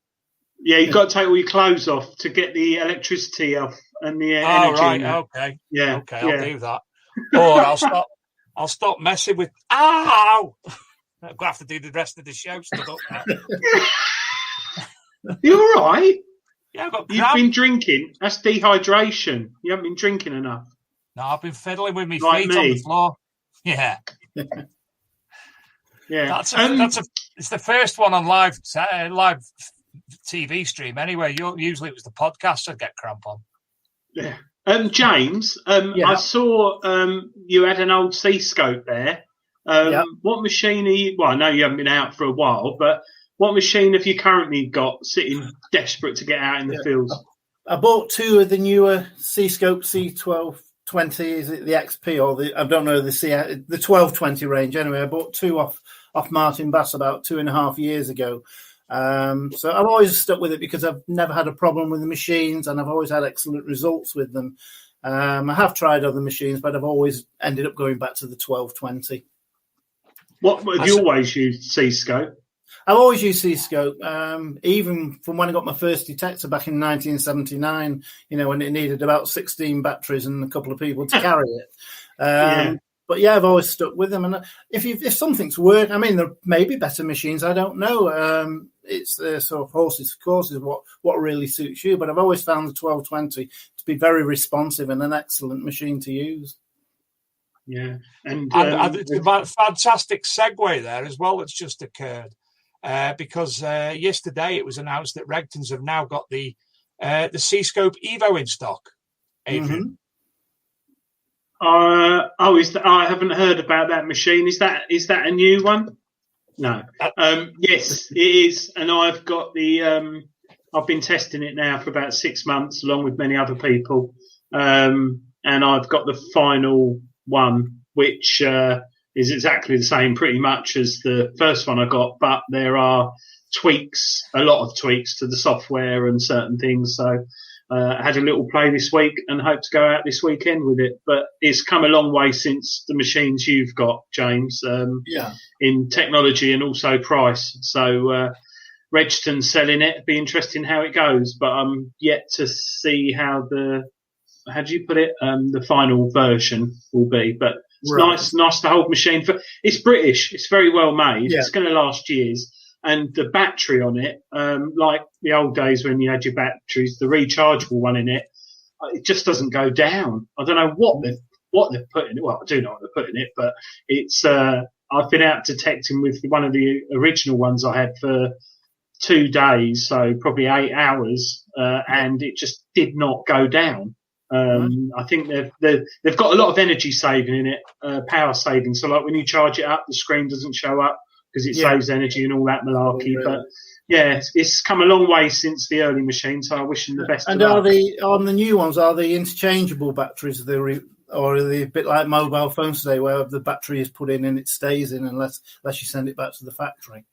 Yeah, you've got to take all your clothes off to get the electricity off and the energy. Right, okay. Yeah, okay, I'll do that. Or I'll stop messing with. Ow! I'm gonna have to do the rest of the show. You all right? Yeah, You've been drinking. That's dehydration. You haven't been drinking enough. No, I've been fiddling with my like feet me. on the floor. Yeah. Yeah. It's the first one on live TV stream anyway. Usually it was the podcast I'd get cramp on. Yeah. James, I saw you had an old C-scope there. What machine are you... Well, I know you haven't been out for a while, but what machine have you currently got sitting desperate to get out in the field? I bought 2 of the newer C-scope C1220. Is it the XP or I don't know, the 1220 range. Anyway, I bought 2 off Martin Bass about 2.5 years ago. So I've always stuck with it because I've never had a problem with the machines and I've always had excellent results with them. I have tried other machines, but I've always ended up going back to the 1220. What have you always used C-scope? I've always used C-scope, even from when I got my first detector back in 1979, when it needed about 16 batteries and a couple of people to carry it. But yeah, I've always stuck with them. And if something's worked, I mean, there may be better machines. I don't know. It's sort of horses for courses, what really suits you. But I've always found the 1220 to be very responsive and an excellent machine to use. Yeah, and it's a fantastic segue there as well that's just occurred, because yesterday it was announced that Regtons have now got the C-Scope Evo in stock. Adrian. I haven't heard about that machine. Is that a new one? No. Yes, it is, and I've got the. I've been testing it now for about 6 months, along with many other people, and I've got the final one, which is exactly the same pretty much as the first one I got, but there are a lot of tweaks to the software and certain things. So I had a little play this week and hope to go out this weekend with it. But it's come a long way since the machines you've got, James, in technology and also price. So Regton's selling it. It'd be interesting how it goes, but I'm yet to see how the final version will be. But it's nice to hold machine. It's British. It's very well made. Yeah. It's going to last years. And the battery on it, like the old days when you had your batteries, the rechargeable one in it just doesn't go down. I don't know what they've put in it. Well, I do know what they've put in it, but it's. I've been out detecting with one of the original ones I had for 2 days, so probably 8 hours, and it just did not go down. I think they've got a lot of energy saving in it, power saving. So like when you charge it up, the screen doesn't show up because it saves energy and all that malarkey. But yeah, it's come a long way since the early machine. So I wish them the best. And on the new ones, are they interchangeable batteries? Or are they a bit like mobile phones today, where the battery is put in and it stays in unless you send it back to the factory?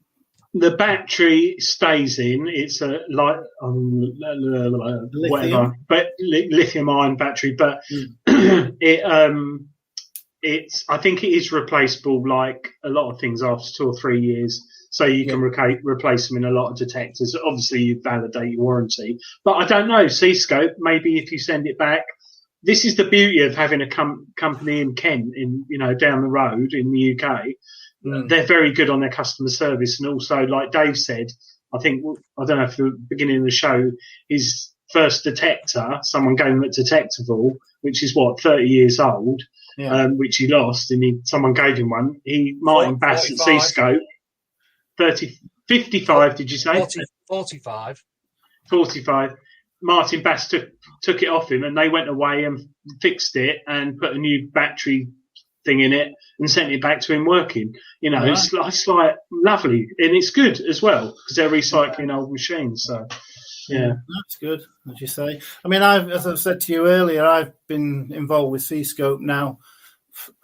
The battery stays in. It's a whatever, but lithium-ion battery. But I think it is replaceable, like a lot of things, after 2 or 3 years. So you can replace them in a lot of detectors. Obviously, you validate your warranty. But I don't know. C-Scope, maybe if you send it back. This is the beauty of having a company in Kent, down the road in the UK. They're very good on their customer service, and also, like Dave said, I don't know if the beginning of the show, his first detector, someone gave him at Detectable, which is 30 years old, which he lost, and someone gave him one. Martin Bass at C-Scope, 55, did you say? 45. 45. Martin Bass took it off him, and they went away and fixed it and put a new battery thing in it and sent it back to him working. It's like lovely, and it's good as well because they're recycling old machines. So yeah, that's good, as you say. I mean, as I've said to you earlier, I've been involved with C-Scope now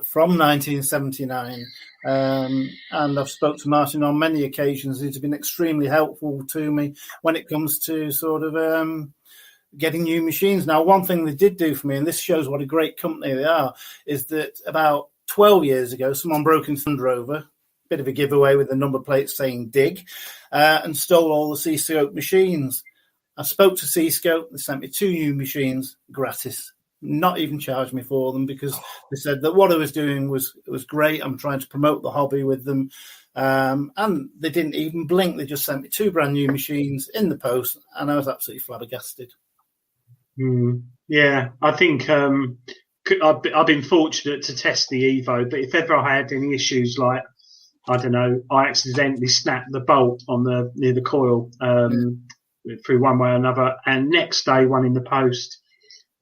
from 1979, and I've spoke to Martin on many occasions. He's been extremely helpful to me when it comes to sort of getting new machines. Now, one thing they did do for me, and this shows what a great company they are, is that about 12 years ago, someone broke into Land Rover, bit of a giveaway with the number plate saying dig, and stole all the C-Scope machines. I spoke to C-Scope. They sent me 2 new machines gratis, not even charged me for them, because they said that what I was doing was great. I'm trying to promote the hobby with them. And they didn't even blink. They just sent me 2 brand new machines in the post, and I was absolutely flabbergasted. Yeah, I think I've been fortunate to test the Evo, but if ever I had any issues, like, I don't know, I accidentally snapped the bolt near the coil through one way or another, and next day, one in the post,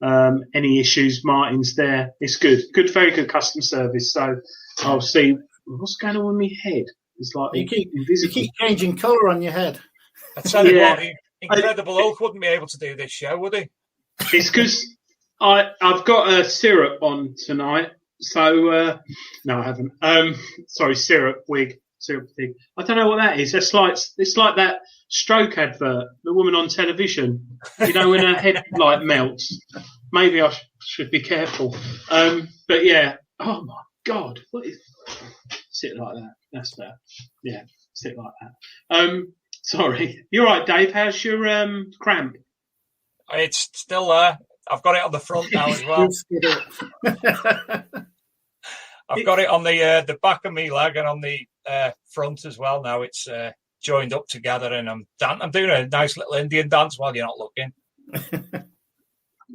any issues, Martin's there. It's good, very good customer service. So I'll see what's going on with my head. It's like you keep changing colour on your head. I tell you what, Incredible Hulk wouldn't be able to do this show, would he? It's because I've got a syrup on tonight, so no, I haven't. Syrup thing. I don't know what that is. It's like that stroke advert, the woman on television. When her head melts. Maybe I should be careful. But yeah. Oh my God, what is? Sit like that. That's better. Yeah. Sit like that. Sorry. You're right, Dave. How's your cramp? It's still there. I've got it on the front now as well. I've got it on the back of my leg and on the front as well. Now it's joined up together, and I'm doing a nice little Indian dance while you're not looking.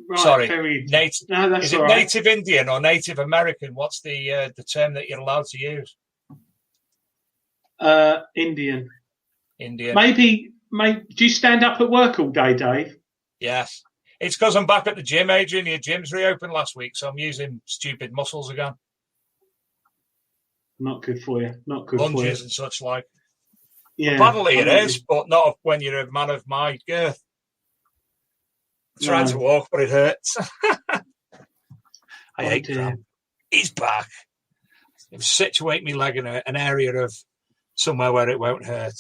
Right, sorry, native. No, that's is it right. Native Indian or Native American? What's the term that you're allowed to use? Indian. Indian. Maybe. Do you stand up at work all day, Dave? Yes. It's because I'm back at the gym, Adrian. Your gym's reopened last week, so I'm using stupid muscles again. Not good for you. Not good Lunges for you. and such like. Yeah. Apparently it is, but not when you're a man of my girth. I'm trying to walk, but it hurts. I hate cramp. He's back. Situate me leg in an area of somewhere where it won't hurt.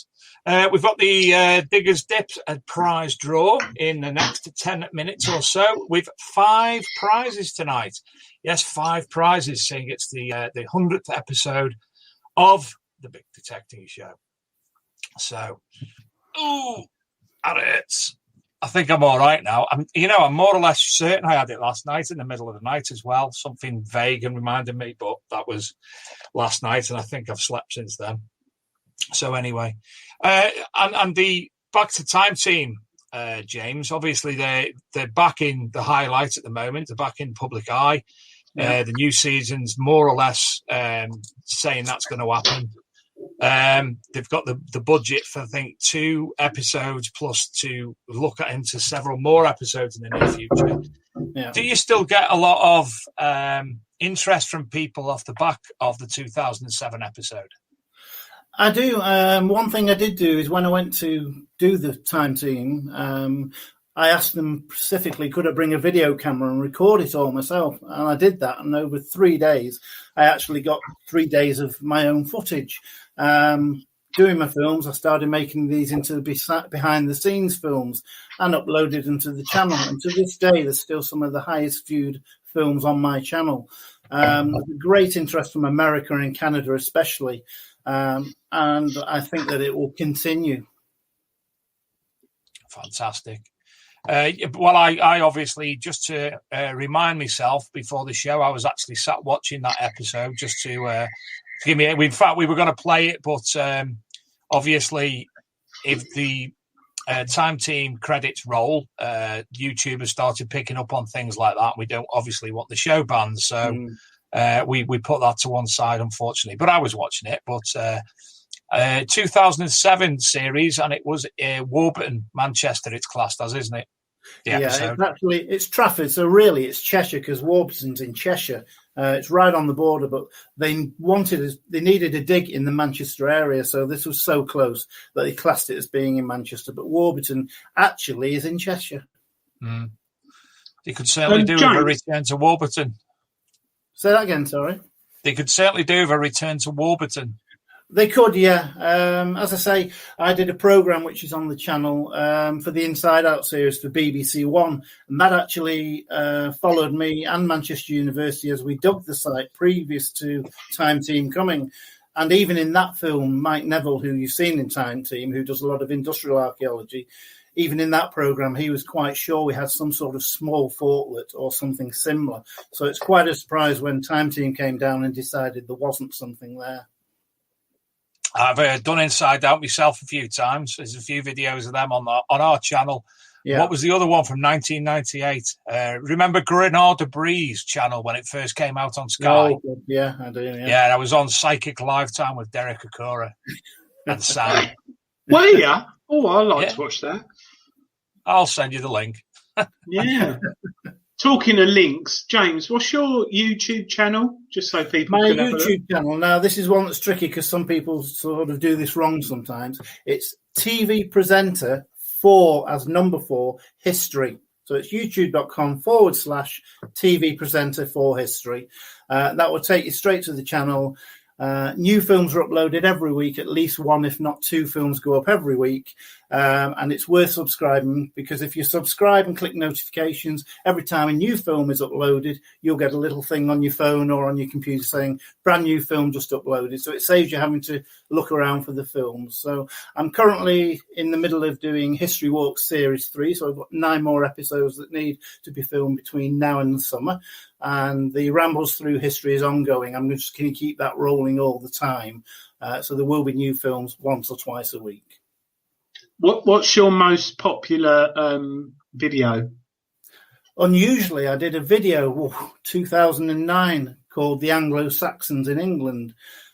We've got the Diggers Dips and prize draw in the next 10 minutes or so. We've 5 prizes tonight. Yes, 5 prizes, seeing it's the 100th episode of the Big Detecting Show. So, that hurts. I think I'm all right now. I'm more or less certain I had it last night in the middle of the night as well. Something vague and reminded me, but that was last night, and I think I've slept since then. So anyway, and the Back to Time team, James, obviously they're back in the highlight at the moment. They're back in public eye. Yeah. The new season's more or less saying that's going to happen. They've got the budget for, I think, 2 episodes plus to look at into several more episodes in the near future. Yeah. Do you still get a lot of interest from people off the back of the 2007 episode? I do. One thing I did do is when I went to do the time team, I asked them specifically, could I bring a video camera and record it all myself? And I did that. And over 3 days, I actually got 3 days of my own footage. Doing my films, I started making these into behind-the-scenes films and uploaded them to the channel. And to this day, there's still some of the highest viewed films on my channel. There's a great interest from America and Canada especially. And I think that it will continue. Fantastic. Well, I obviously, just to remind myself before the show, I was actually sat watching that episode just to give me. In fact, we were going to play it, but obviously, if the time team credits roll, YouTube has started picking up on things like that. We don't obviously want the show banned, so we put that to one side, unfortunately. But I was watching it, but 2007 series, and it was Warburton, Manchester. It's classed as, isn't it? It's Trafford, so really it's Cheshire because Warburton's in Cheshire. It's right on the border, but they needed a dig in the Manchester area, so this was so close that they classed it as being in Manchester. But Warburton actually is in Cheshire. They could certainly do with a return to Warburton. Say that again, sorry. They could certainly do with a return to Warburton. They could, yeah. As I say, I did a programme which is on the channel for the Inside Out series for BBC One, and that actually followed me and Manchester University as we dug the site previous to Time Team coming. And even in that film, Mike Neville, who you've seen in Time Team, who does a lot of industrial archaeology, even in that programme, he was quite sure we had some sort of small fortlet or something similar. So it's quite a surprise when Time Team came down and decided there wasn't something there. I've done Inside Out myself a few times. There's a few videos of them on our channel. Yeah. What was the other one from 1998? Remember Grenada Breeze channel when it first came out on Sky? Oh, yeah, I do. Yeah, I was on Psychic Lifetime with Derek Okura and Sam. Were you? Oh, I'd like to watch that. I'll send you the link. Yeah. Talking of links, James, what's your YouTube channel? Just so people can have a look. My YouTube channel. Now, this is one that's tricky because some people sort of do this wrong sometimes. It's TV Presenter 4 as number 4 History. So it's youtube.com/TV Presenter 4 History. That will take you straight to the channel. New films are uploaded every week. At least 1, if not 2 films go up every week. And it's worth subscribing, because if you subscribe and click notifications, every time a new film is uploaded, you'll get a little thing on your phone or on your computer saying brand new film just uploaded. So it saves you having to look around for the films. So I'm currently in the middle of doing History Walks Series 3. So I've got 9 more episodes that need to be filmed between now and the summer. And the Rambles Through History is ongoing. I'm just going to keep that rolling all the time. So there will be new films once or twice a week. What's your most popular video? Unusually, I did a video 2009 called The Anglo-Saxons in England.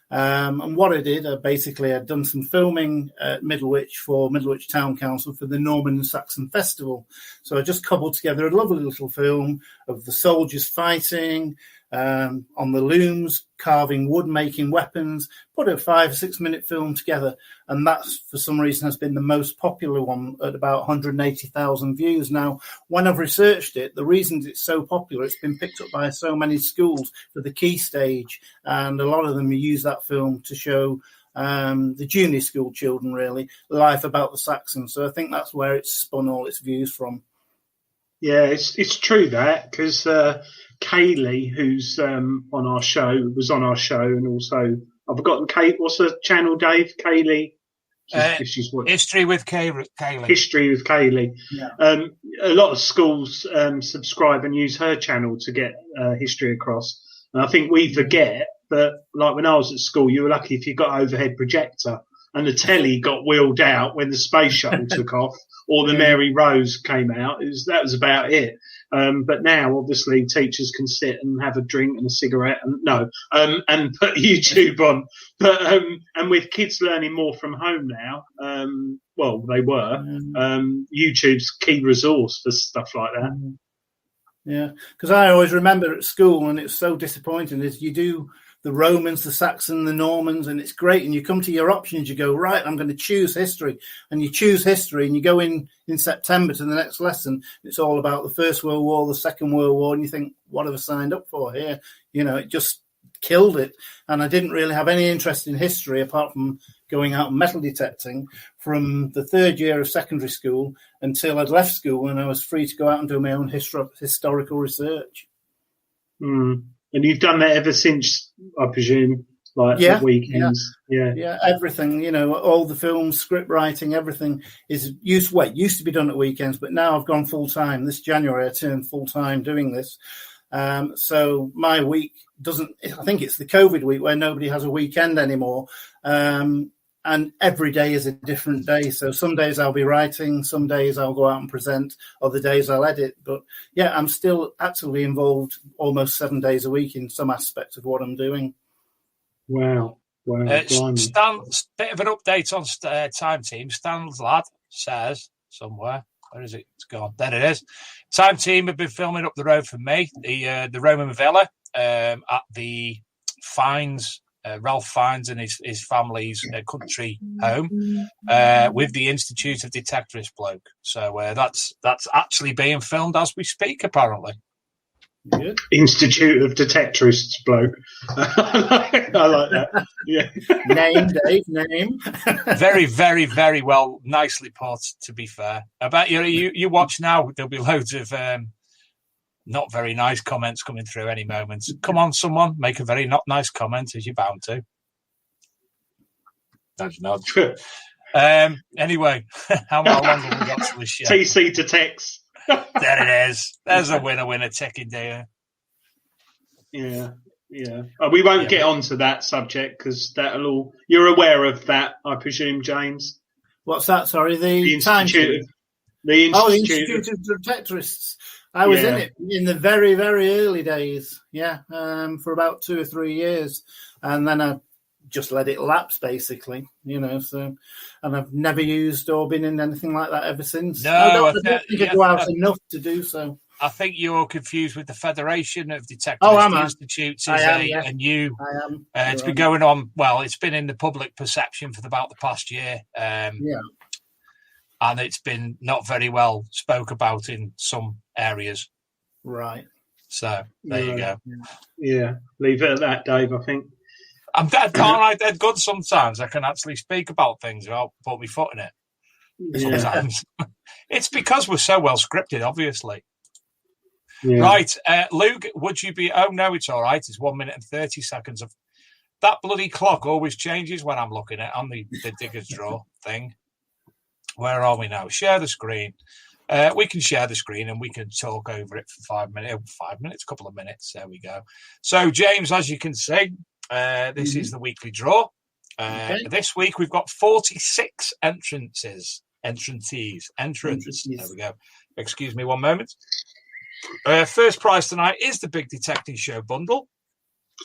And what I did, I'd done some filming at Middlewich for Middlewich Town Council for the Norman and Saxon Festival. So I just cobbled together a lovely little film of the soldiers fighting, on the looms, carving wood, making weapons, put a 5 or 6 minute film together. And that, for some reason, has been the most popular one at about 180,000 views. Now, when I've researched it, the reasons it's so popular, it's been picked up by so many schools for the key stage. And a lot of them use that film to show the junior school children, really, life about the Saxons. So I think that's where it's spun all its views from. Yeah, it's true that, because Kaylee, who's on our show, and also I've forgotten Kate. What's the channel, Dave? Kaylee. History with Kaylee. History with Kaylee. Yeah. A lot of schools subscribe and use her channel to get history across. And I think we forget that, like when I was at school, you were lucky if you got overhead projector, and the telly got wheeled out when the space shuttle took off, or the Mary Rose came out. That was about it. But now, obviously, teachers can sit and have a drink and a cigarette and put YouTube on. But and with kids learning more from home now, they were. YouTube's key resource for stuff like that. Yeah, because I always remember at school, and it's so disappointing, is you do the Romans, the Saxons, the Normans, and it's great. And you come to your options, you go, right, I'm going to choose history. And you choose history, and you go in September to the next lesson. It's all about the First World War, the Second World War, and you think, what have I signed up for here? You know, it just killed it. And I didn't really have any interest in history apart from going out and metal detecting from the 3rd year of secondary school until I'd left school and I was free to go out and do my own historical research. And you've done that ever since, I presume, the weekends? Yeah, everything, you know, all the films, script writing, everything used to be done at weekends, but now I've gone full-time. This January I turned full-time doing this. So my week I think it's the COVID week where nobody has a weekend anymore. And every day is a different day. So some days I'll be writing, some days I'll go out and present, other days I'll edit. But yeah, I'm still actively involved almost 7 days a week in some aspect of what I'm doing. Wow. Stan, bit of an update on Time Team. Stan's lad says somewhere, where is it? It's gone. There it is. Time Team have been filming up the road from me, the Roman Villa at the Fiennes. Ralph Fiennes and his family's country home with the Institute of Detectorist bloke. So that's actually being filmed as we speak, apparently. Good. Institute of Detectorists bloke. I like that. Yeah. Name, Dave, name. Very, very, very well, nicely put, to be fair. I bet you watch now, there'll be loads of not very nice comments coming through any moment. Come on, someone, make a very not nice comment, as you're bound to. That's not true. Anyway, how long have we got to the show? TC to text. There it is. There's a winner ticking there. Yeah. We won't get onto that subject because you're aware of that, I presume, James. What's that? Sorry, the Institute. The Institute of Detectorists. I was in it in the very, very early days. Yeah, for about 2 or 3 years, and then I just let it lapse, basically. You know, so, and I've never used or been in anything like that ever since. No, I don't think I go out enough to do so. I think you're confused with the Federation of Detectorist Institutes. I am. And you. I am. It's been going on. Well, it's been in the public perception for about the past year. And it's been not very well spoke about in some areas. Right. So there you go. Yeah. Leave it at that, Dave, I think. I'm dead, can't I? Dead good sometimes. I can actually speak about things without putting my foot in it. sometimes. It's because we're so well scripted, obviously. Yeah. Right, Luke, would you be... Oh, no, it's all right. It's 1 minute and 30 seconds. Of that bloody clock always changes when I'm looking at on the Digger's Draw thing. Where are we now? Share the screen. We can share the screen and we can talk over it for 5 minutes. 5 minutes, a couple of minutes. There we go. So, James, as you can see, this is the weekly draw. This week we've got 46 entrances. There we go. Excuse me 1 moment. First prize tonight is the Big Detective Show bundle.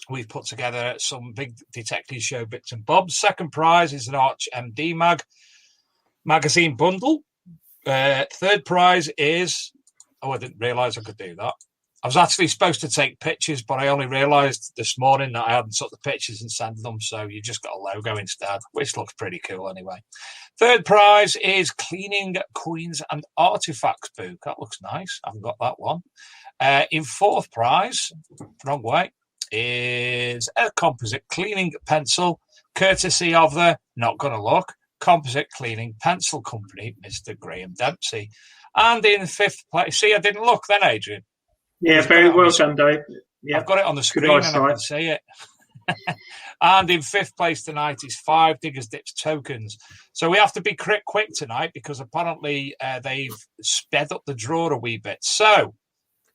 We've put together some Big Detective Show bits and bobs. Second prize is an Arch MD magazine bundle. Third prize is... Oh, I didn't realise I could do that. I was actually supposed to take pictures, but I only realised this morning that I hadn't took the pictures and sent them, so you just got a logo instead, which looks pretty cool anyway. Third prize is Cleaning Coins and Artifacts book. That looks nice. I haven't got that one. In fourth prize, wrong way, is a composite cleaning pencil, courtesy of the, not gonna look, Composite Cleaning Pencil Company, Mr. Graham Dempsey. And in fifth place, see, I didn't look then, Adrian. Yeah, very well done, Dave. Yeah. I've got it on the screen and I can see it. And in fifth place tonight is 5 Diggers Dips tokens. So we have to be quick tonight because apparently they've sped up the draw a wee bit. So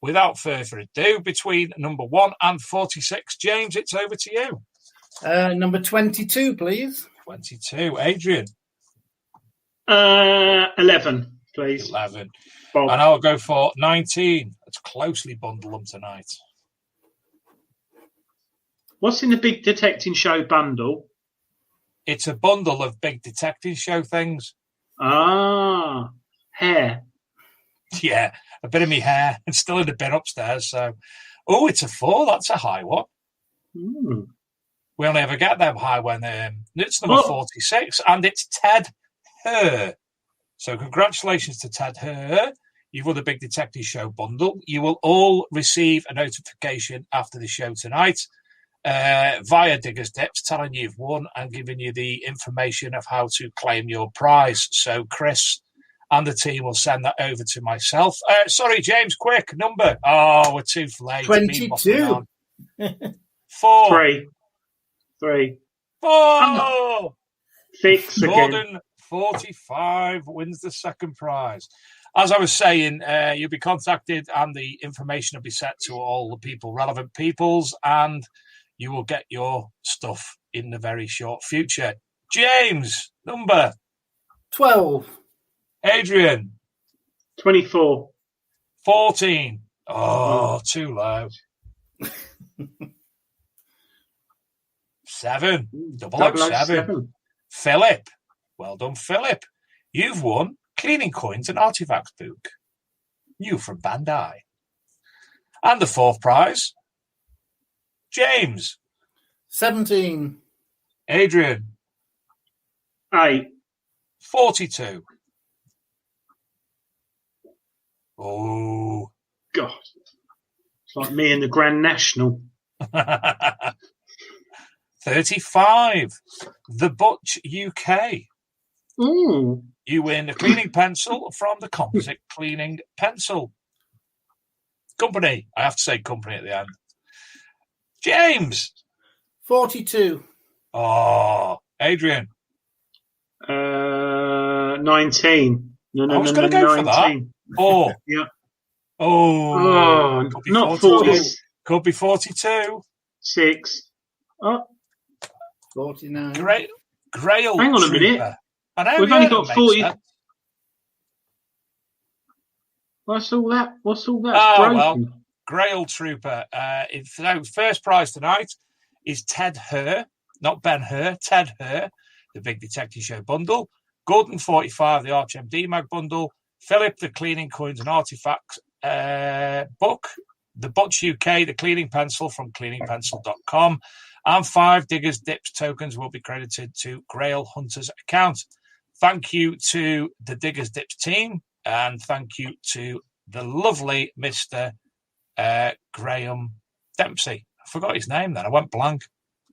without further ado, between number 1 and 46, James, it's over to you. Number 22, please. 22. Adrian? 11, please. 11. Bob. And I'll go for 19. Let's closely bundle them tonight. What's in the Big Detecting Show bundle? It's a bundle of Big Detective Show things. Ah, hair. Yeah, a bit of me hair. It's still in the bin upstairs. So, oh, it's a 4. That's a high one. Mm. We only ever get them high when it's number 46, and it's Ted Herr. So congratulations to Ted Herr. You've won the Big Detective Show bundle. You will all receive a notification after the show tonight via Diggers Dips telling you you've won and giving you the information of how to claim your prize. So Chris and the team will send that over to myself. Sorry, James, quick, number. Oh, we're too late. 22. 4. 3. 4. 6 again. Gordon, 45, wins the second prize. As I was saying, you'll be contacted and the information will be sent to all the people, relevant peoples, and you will get your stuff in the very short future. James, number? 12. Adrian? 24. 14. Oh, too low. 7. 007. Philip. Well done, Philip. You've won Cleaning Coins and Artifacts book. New from Bandai. And the fourth prize, James. 17. Adrian. 8. 42. Oh. God. It's like me and the Grand National. 35. The Butch UK. Ooh. You win a cleaning pencil from the Composite Cleaning Pencil Company. I have to say company at the end. James. 42. Oh, Adrian. 19. No, I was going to go 19. For that. 4. Yeah. Oh, not 40. Could be 42. 6. Oh. 49. Hang Grail on a minute. We've only got 40. What's all that? Oh, well, Grail Trooper. First prize tonight is Ted Herr, not Ben Hur, Ted Herr, the Big Detective Show bundle. Gordon 45, the Arch MD Mag bundle. Philip, the Cleaning Coins and Artifacts book. The Butch UK, the Cleaning Pencil from cleaningpencil.com. And 5 Diggers Dips tokens will be credited to Grail Hunter's account. Thank you to the Diggers Dips team, and thank you to the lovely Mr. Graham Dempsey. I forgot his name then. I went blank.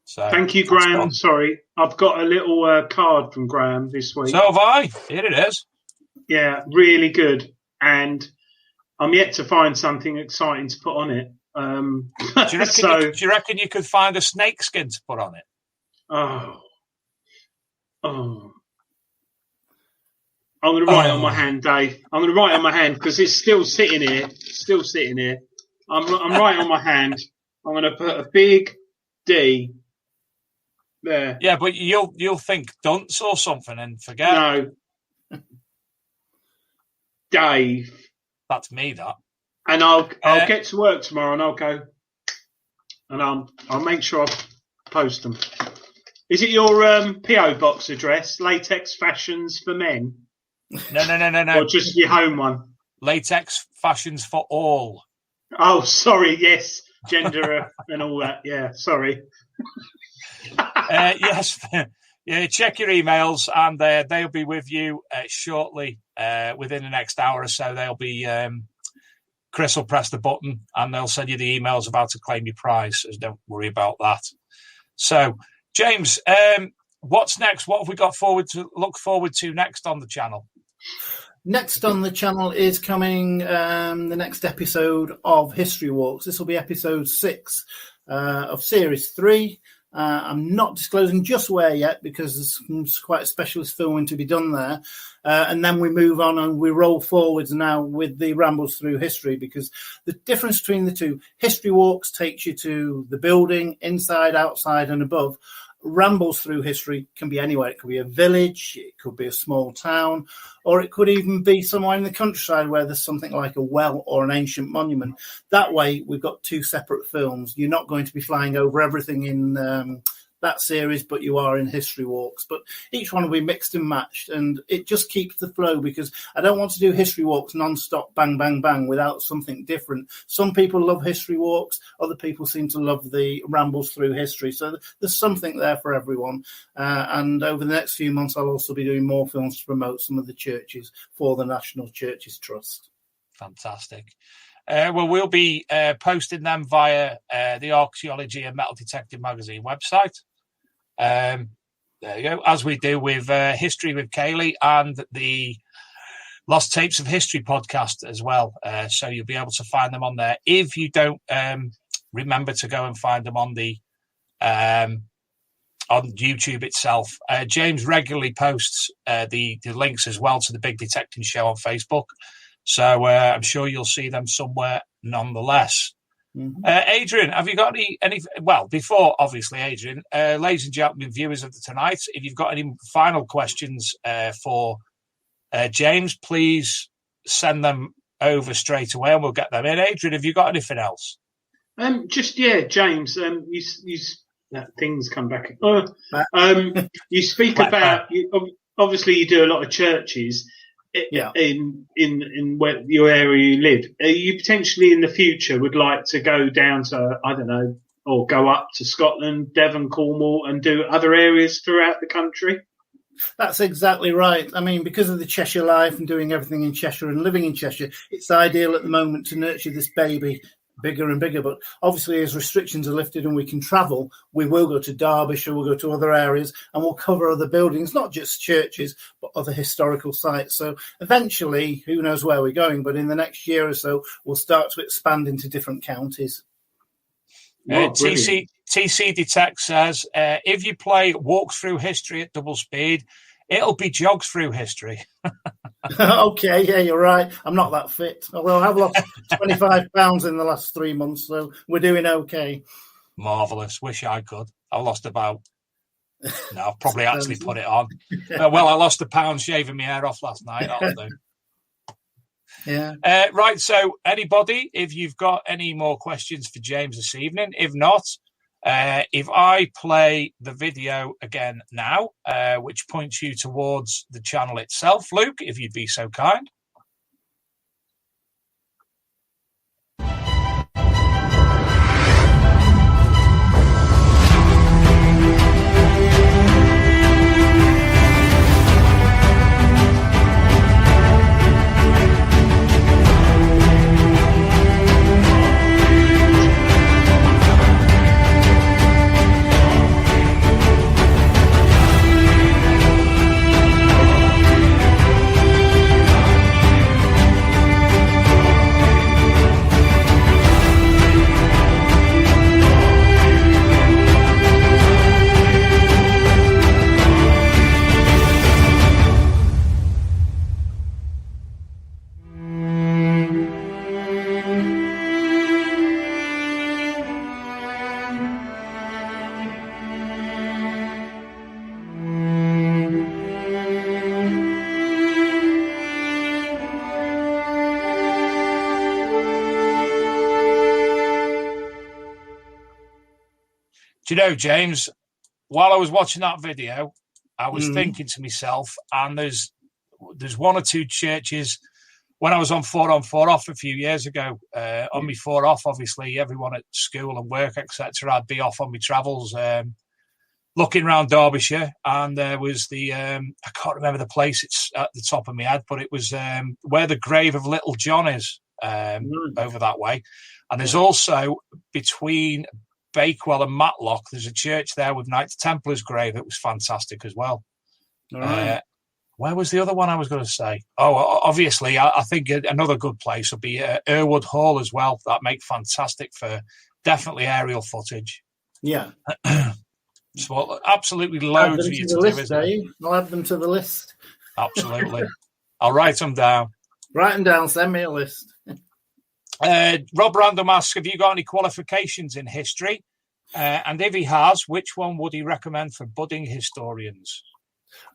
So thank you, Graham. Sorry. I've got a little card from Graham this week. So have I. Here it is. Yeah, really good. And I'm yet to find something exciting to put on it. Do you reckon you could find a snake skin to put on it? Oh. I'm going to write it on my hand, Dave. I'm going to write it on my hand because it's still sitting here. I'm writing on my hand. I'm going to put a big D there. Yeah, but you'll think dunce or something and forget. No. Dave. That's me, that. And I'll get to work tomorrow and I'll go and I'll make sure I post them. Is it your PO box address? Latex Fashions for Men? No. Or just your home one? Latex Fashions for All. Oh, sorry. Yes, gender and all that. Yeah, sorry. Yes. Yeah, check your emails and they'll be with you shortly. Within the next hour or so, they'll be. Chris will press the button and they'll send you the emails about to claim your prize. So don't worry about that. So, James, what's next? What have we got look forward to next on the channel? Next on the channel is coming the next episode of History Walks. This will be episode 6 of series 3. I'm not disclosing just where yet because there's quite a specialist filming to be done there. And then we move on and we roll forwards now with the Rambles Through History, because the difference between the two, History Walks takes you to the building, inside, outside and above. Rambles Through History can be anywhere. It could be a village, it could be a small town, or it could even be somewhere in the countryside where there's something like a well or an ancient monument. That way, we've got 2 separate films. You're not going to be flying over everything in that series, but you are in History Walks. But each one will be mixed and matched, and it just keeps the flow, because I don't want to do History Walks non-stop, bang, bang, bang, without something different. Some people love History Walks, other people seem to love the Rambles Through History. So there's something there for everyone. And over the next few months, I'll also be doing more films to promote some of the churches for the National Churches Trust. Fantastic. Well, we'll be posting them via the Archaeology and Metal Detecting magazine website. There you go, as we do with History with Kaylee and the Lost Tapes of History podcast as well. So you'll be able to find them on there. If you don't remember to go and find them on the on YouTube itself, James regularly posts the links as well to the Big Detecting Show on Facebook. So I'm sure you'll see them somewhere nonetheless. Mm-hmm. Adrian, have you got any? Well, before obviously, Adrian, ladies and gentlemen, viewers of the Tonight, if you've got any final questions for James, please send them over straight away, and we'll get them in. Adrian, have you got anything else? James. You things come back. You speak about. Obviously, you do a lot of churches. In where your area you live, you potentially in the future would like to go down to, I don't know, or go up to Scotland, Devon, Cornwall, and do other areas throughout the country? That's exactly right. I mean, because of the Cheshire life and doing everything in Cheshire and living in Cheshire, it's ideal at the moment to nurture this baby bigger and bigger. But obviously, as restrictions are lifted and we can travel, we will go to Derbyshire, we'll go to other areas, and we'll cover other buildings, not just churches, but other historical sites. So eventually, who knows where we're going, but in the next year or so, we'll start to expand into different counties. TC Detect says, if you play Walk Through History at double speed, it'll be Jogs Through History. Okay, yeah, you're right. I'm not that fit. Well, I've lost 25 pounds in the last 3 months, so we're doing okay. Marvellous. Wish I could. I lost about... No, I've probably actually put it on. Well, I lost a pound shaving my hair off last night. That'll do. Yeah. Right, so anybody, if you've got any more questions for James this evening, if not, if I play the video again now, which points you towards the channel itself, Luke, if you'd be so kind. Do you know, James, while I was watching that video, I was thinking to myself, and there's one or two churches. When I was on 4 off a few years ago, on my 4 off, obviously everyone at school and work, etc., I'd be off on my travels, looking around Derbyshire, and there was I can't remember the place, it's at the top of my head, but it was where the grave of Little John is, over that way. And there's also, between Bakewell and Matlock, there's a church there with Knights Templars grave. It was fantastic as well. Right. Where was the other one I was going to say? Oh, obviously, I think another good place would be Irwood Hall as well. That make fantastic for definitely aerial footage. Yeah. So absolutely loads for you to do, isn't it? I'll add them to the list. Absolutely. I'll write them down. Write them down, send me a list. Rob Random asks, have you got any qualifications in history? And if he has, which one would he recommend for budding historians?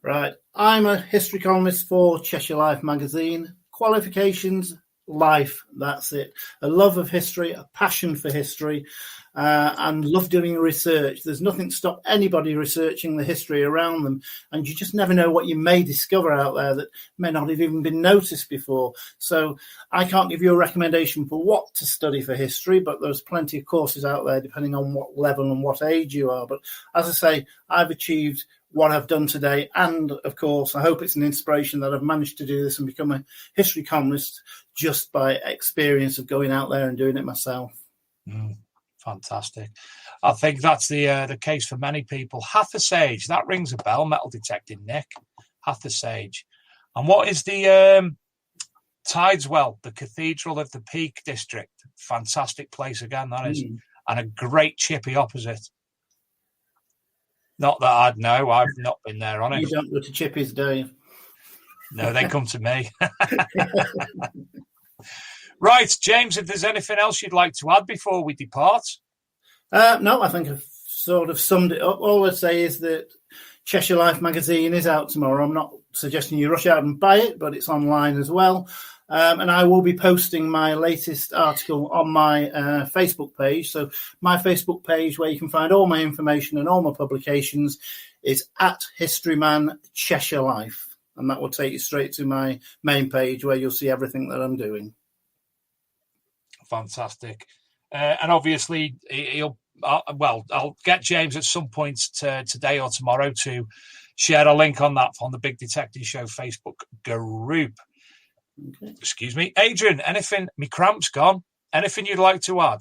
Right. I'm a history columnist for Cheshire Life magazine. Qualifications, life. That's it. A love of history, a passion for history, and love doing research. There's nothing to stop anybody researching the history around them. And you just never know what you may discover out there that may not have even been noticed before. So I can't give you a recommendation for what to study for history, but there's plenty of courses out there depending on what level and what age you are. But as I say, I've achieved what I've done today, and of course I hope it's an inspiration that I've managed to do this and become a history columnist just by experience of going out there and doing it myself. Fantastic. I think that's the case for many people. Hathersage, that rings a bell. Metal detecting, Nick. Hathersage. And what is the Tideswell, the Cathedral of the Peak District? Fantastic place again, that is. And a great chippy opposite. Not that I'd know. I've not been there on it. You don't go to Chippies, do you? No, they come to me. Right, James, if there's anything else you'd like to add before we depart? No, I think I've sort of summed it up. All I'd say is that Cheshire Life magazine is out tomorrow. I'm not suggesting you rush out and buy it, but it's online as well. And I will be posting my latest article on my Facebook page. So my Facebook page, where you can find all my information and all my publications, is at Historyman Cheshire Life. And that will take you straight to my main page where you'll see everything that I'm doing. Fantastic. And obviously, I'll get James at some point today or tomorrow to share a link on that on the Big Detective Show Facebook group. Okay. Excuse me. Adrian, anything? My cramp's gone. Anything you'd like to add?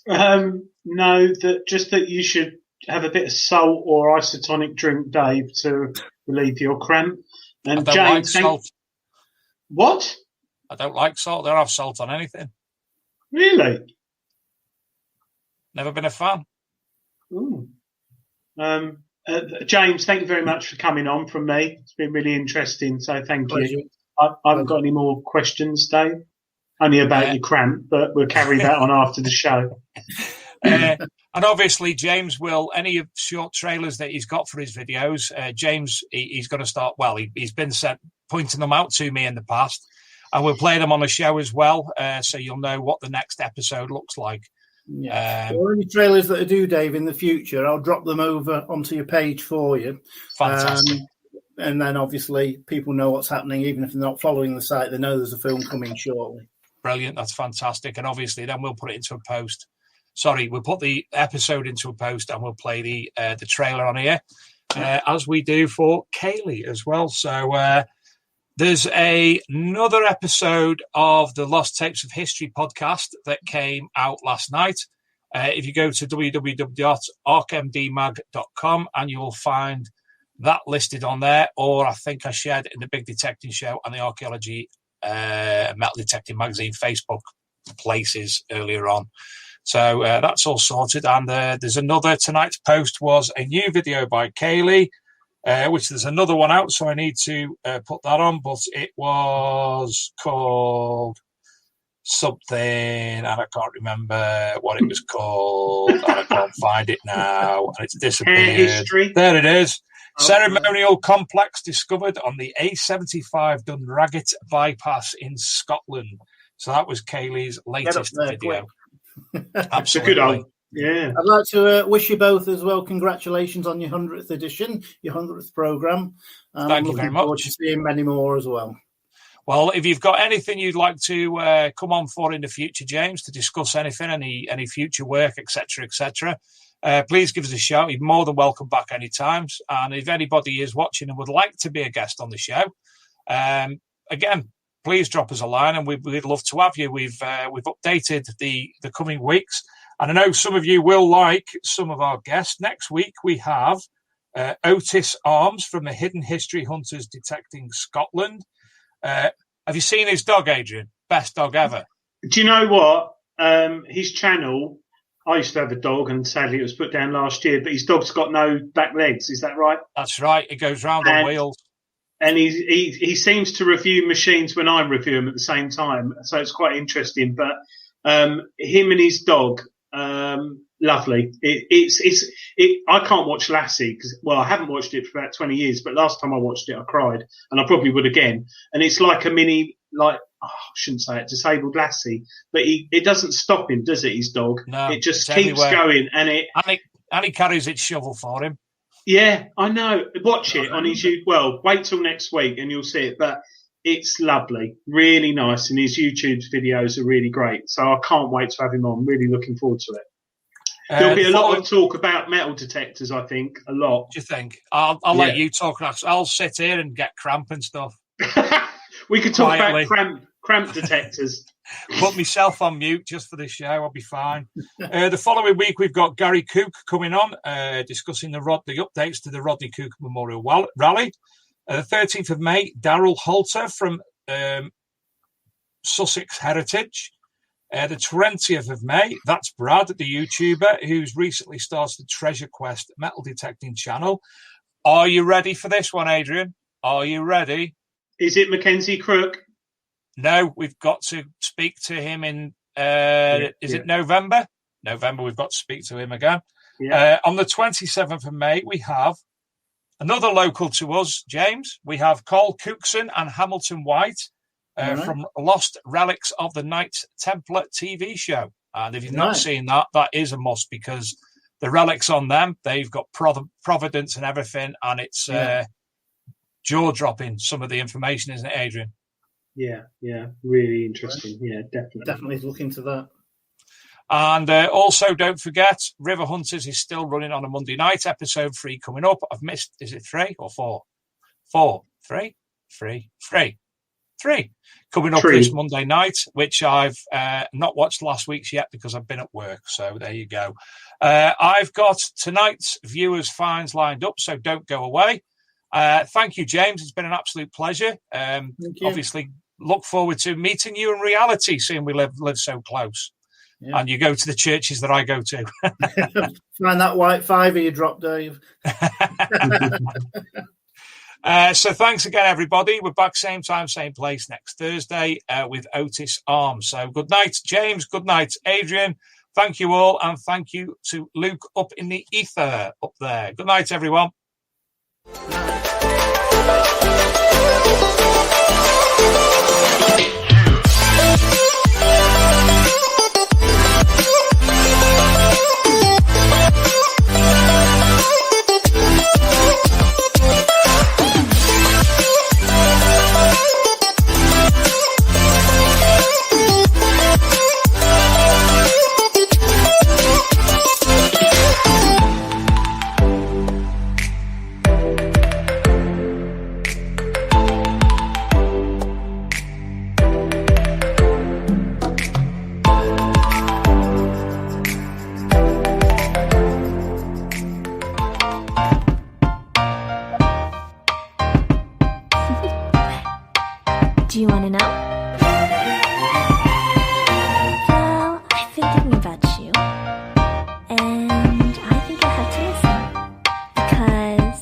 No, that you should have a bit of salt or isotonic drink, Dave, to relieve your cramp. And I don't James, like salt. What? I don't like salt. I don't have salt on anything. Really? Never been a fan. Ooh. James, thank you very much for coming on from me. It's been really interesting, so thank you. I haven't got any more questions, Dave. Only about your cramp, but we'll carry that on after the show. And obviously, James will, any of short trailers that he's got for his videos, James, he's going to start, he's been pointing them out to me in the past, and we'll play them on the show as well, so you'll know what the next episode looks like. Yeah. Or any trailers that I do, Dave, in the future, I'll drop them over onto your page for you. Fantastic. And then obviously people know what's happening, even if they're not following the site, they know there's a film coming shortly. Brilliant. That's fantastic. And obviously then we'll put it into a post. Sorry, we'll put the episode into a post and we'll play the trailer on here, as we do for Kaylee as well. So there's another episode of the Lost Tapes of History podcast that came out last night. If you go to www.archmdmag.com and you will find that listed on there, or I think I shared it in the Big Detecting Show and the Archaeology Metal Detecting Magazine Facebook places earlier on. So that's all sorted. And there's another, tonight's post was a new video by Kaylee, which there's another one out, so I need to put that on, but it was called something, and I can't remember what it was called, and I can't find it now, and it's disappeared. History. There it is. Ceremonial complex discovered on the A75 Dunraggett bypass in Scotland. So that was Kaylee's latest video. Absolutely. Yeah. I'd like to wish you both as well congratulations on your 100th edition, your 100th programme. Thank you very much. Forward to seeing many more as well. Well, if you've got anything you'd like to come on for in the future, James, to discuss anything, any future work, etc., please give us a shout. You're more than welcome back any times. And if anybody is watching and would like to be a guest on the show, again, please drop us a line, and we'd love to have you. We've updated the coming weeks, and I know some of you will like some of our guests. Next week we have Otis Arms from the Hidden History Hunters Detecting Scotland. Have you seen his dog, Adrian? Best dog ever. Do you know what? His channel, I used to have a dog, and sadly it was put down last year, but his dog's got no back legs. Is that right? That's right. It goes round on wheels. And he seems to review machines when I review them at the same time. So it's quite interesting. But him and his dog, lovely. I can't watch Lassie because, well, I haven't watched it for about 20 years, but last time I watched it, I cried, and I probably would again. And it's like a mini, I shouldn't say it, disabled Lassie, but it doesn't stop him, does it? His dog, no, it just keeps going, and he carries its shovel for him. Yeah, I know. Watch it on his YouTube. Well, wait till next week and you'll see it. But it's lovely, really nice, and his YouTube videos are really great. So I can't wait to have him on. Really looking forward to it. There'll be a lot of talk about metal detectors, I think. A lot. Do you think? I'll let you talk. I'll sit here and get cramp and stuff. We could talk about cramp detectors. Put myself on mute just for this show. I'll be fine. The following week, we've got Gary Cook coming on, discussing the updates to the Rodney Cook Memorial Rally. The 13th of May, Daryl Holter from Sussex Heritage. The 20th of May, that's Brad, the YouTuber, who's recently started the Treasure Quest metal detecting channel. Are you ready for this one, Adrian? Are you ready? Is it Mackenzie Crook? No, we've got to speak to him in, it November? November, we've got to speak to him again. Yeah. On the 27th of May, we have another local to us, James. We have Cole Cookson and Hamilton White from Lost Relics of the Knights Templar TV show. And if you've not seen that, that is a must, because the relics on them, they've got providence and everything, and it's jaw-dropping, some of the information, isn't it, Adrian? Yeah, really interesting. Yeah, definitely. Definitely look into that. And also, don't forget, River Hunters is still running on a Monday night. Episode 3 coming up. I've missed, is it 3 or 4? 4. 3? 3. 3. 3. Coming up this Monday night, which I've not watched last week's yet because I've been at work. So there you go. I've got tonight's viewers' finds lined up, so don't go away. Thank you, James. It's been an absolute pleasure. Obviously, look forward to meeting you in reality, seeing we live so close. Yeah. And you go to the churches that I go to. Find that white fiver you dropped, Dave. So thanks again, everybody. We're back same time, same place next Thursday with Otis Arms. So good night, James. Good night, Adrian. Thank you all. And thank you to Luke up in the ether up there. Good night, everyone. Do you want to know? Well, I've been thinking about you, and I think I have to listen, because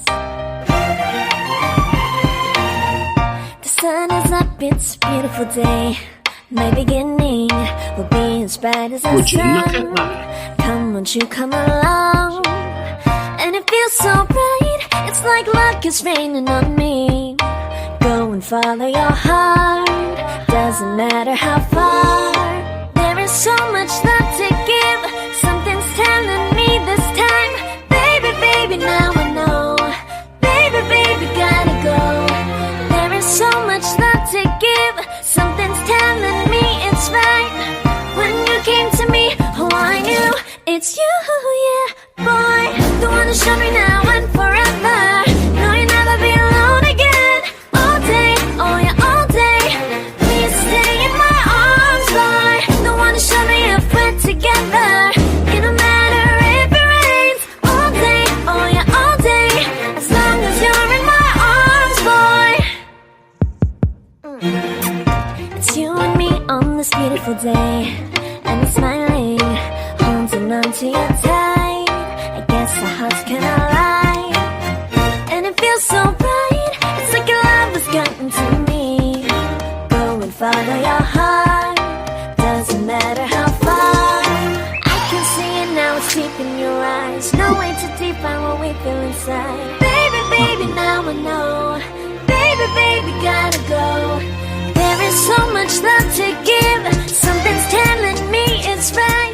the sun is up, it's a beautiful day. My beginning will be as bright as the sun. Come, won't you come along? And it feels so bright, it's like luck is raining on me. Go and follow your heart, doesn't matter how far. There is so much love to give, something's telling It's you, yeah, boy, the one to show me now and forever. No, you'll never be alone again. All day, oh yeah, all day. Please stay in my arms, boy, the one to show me if we're together. It don't matter if it rains. All day, oh yeah, all day. As long as you're in my arms, boy. It's you and me on this beautiful day, and we're smiling, holding on to your tight. I guess our hearts can align, and it feels so bright. It's like your love has gotten to me. Go and follow your heart, doesn't matter how far. I can see it now, it's deep in your eyes. No way to define what we feel inside. Baby, baby, now I know. Baby, baby, gotta go. There is so much love to give. Something's telling me it's right.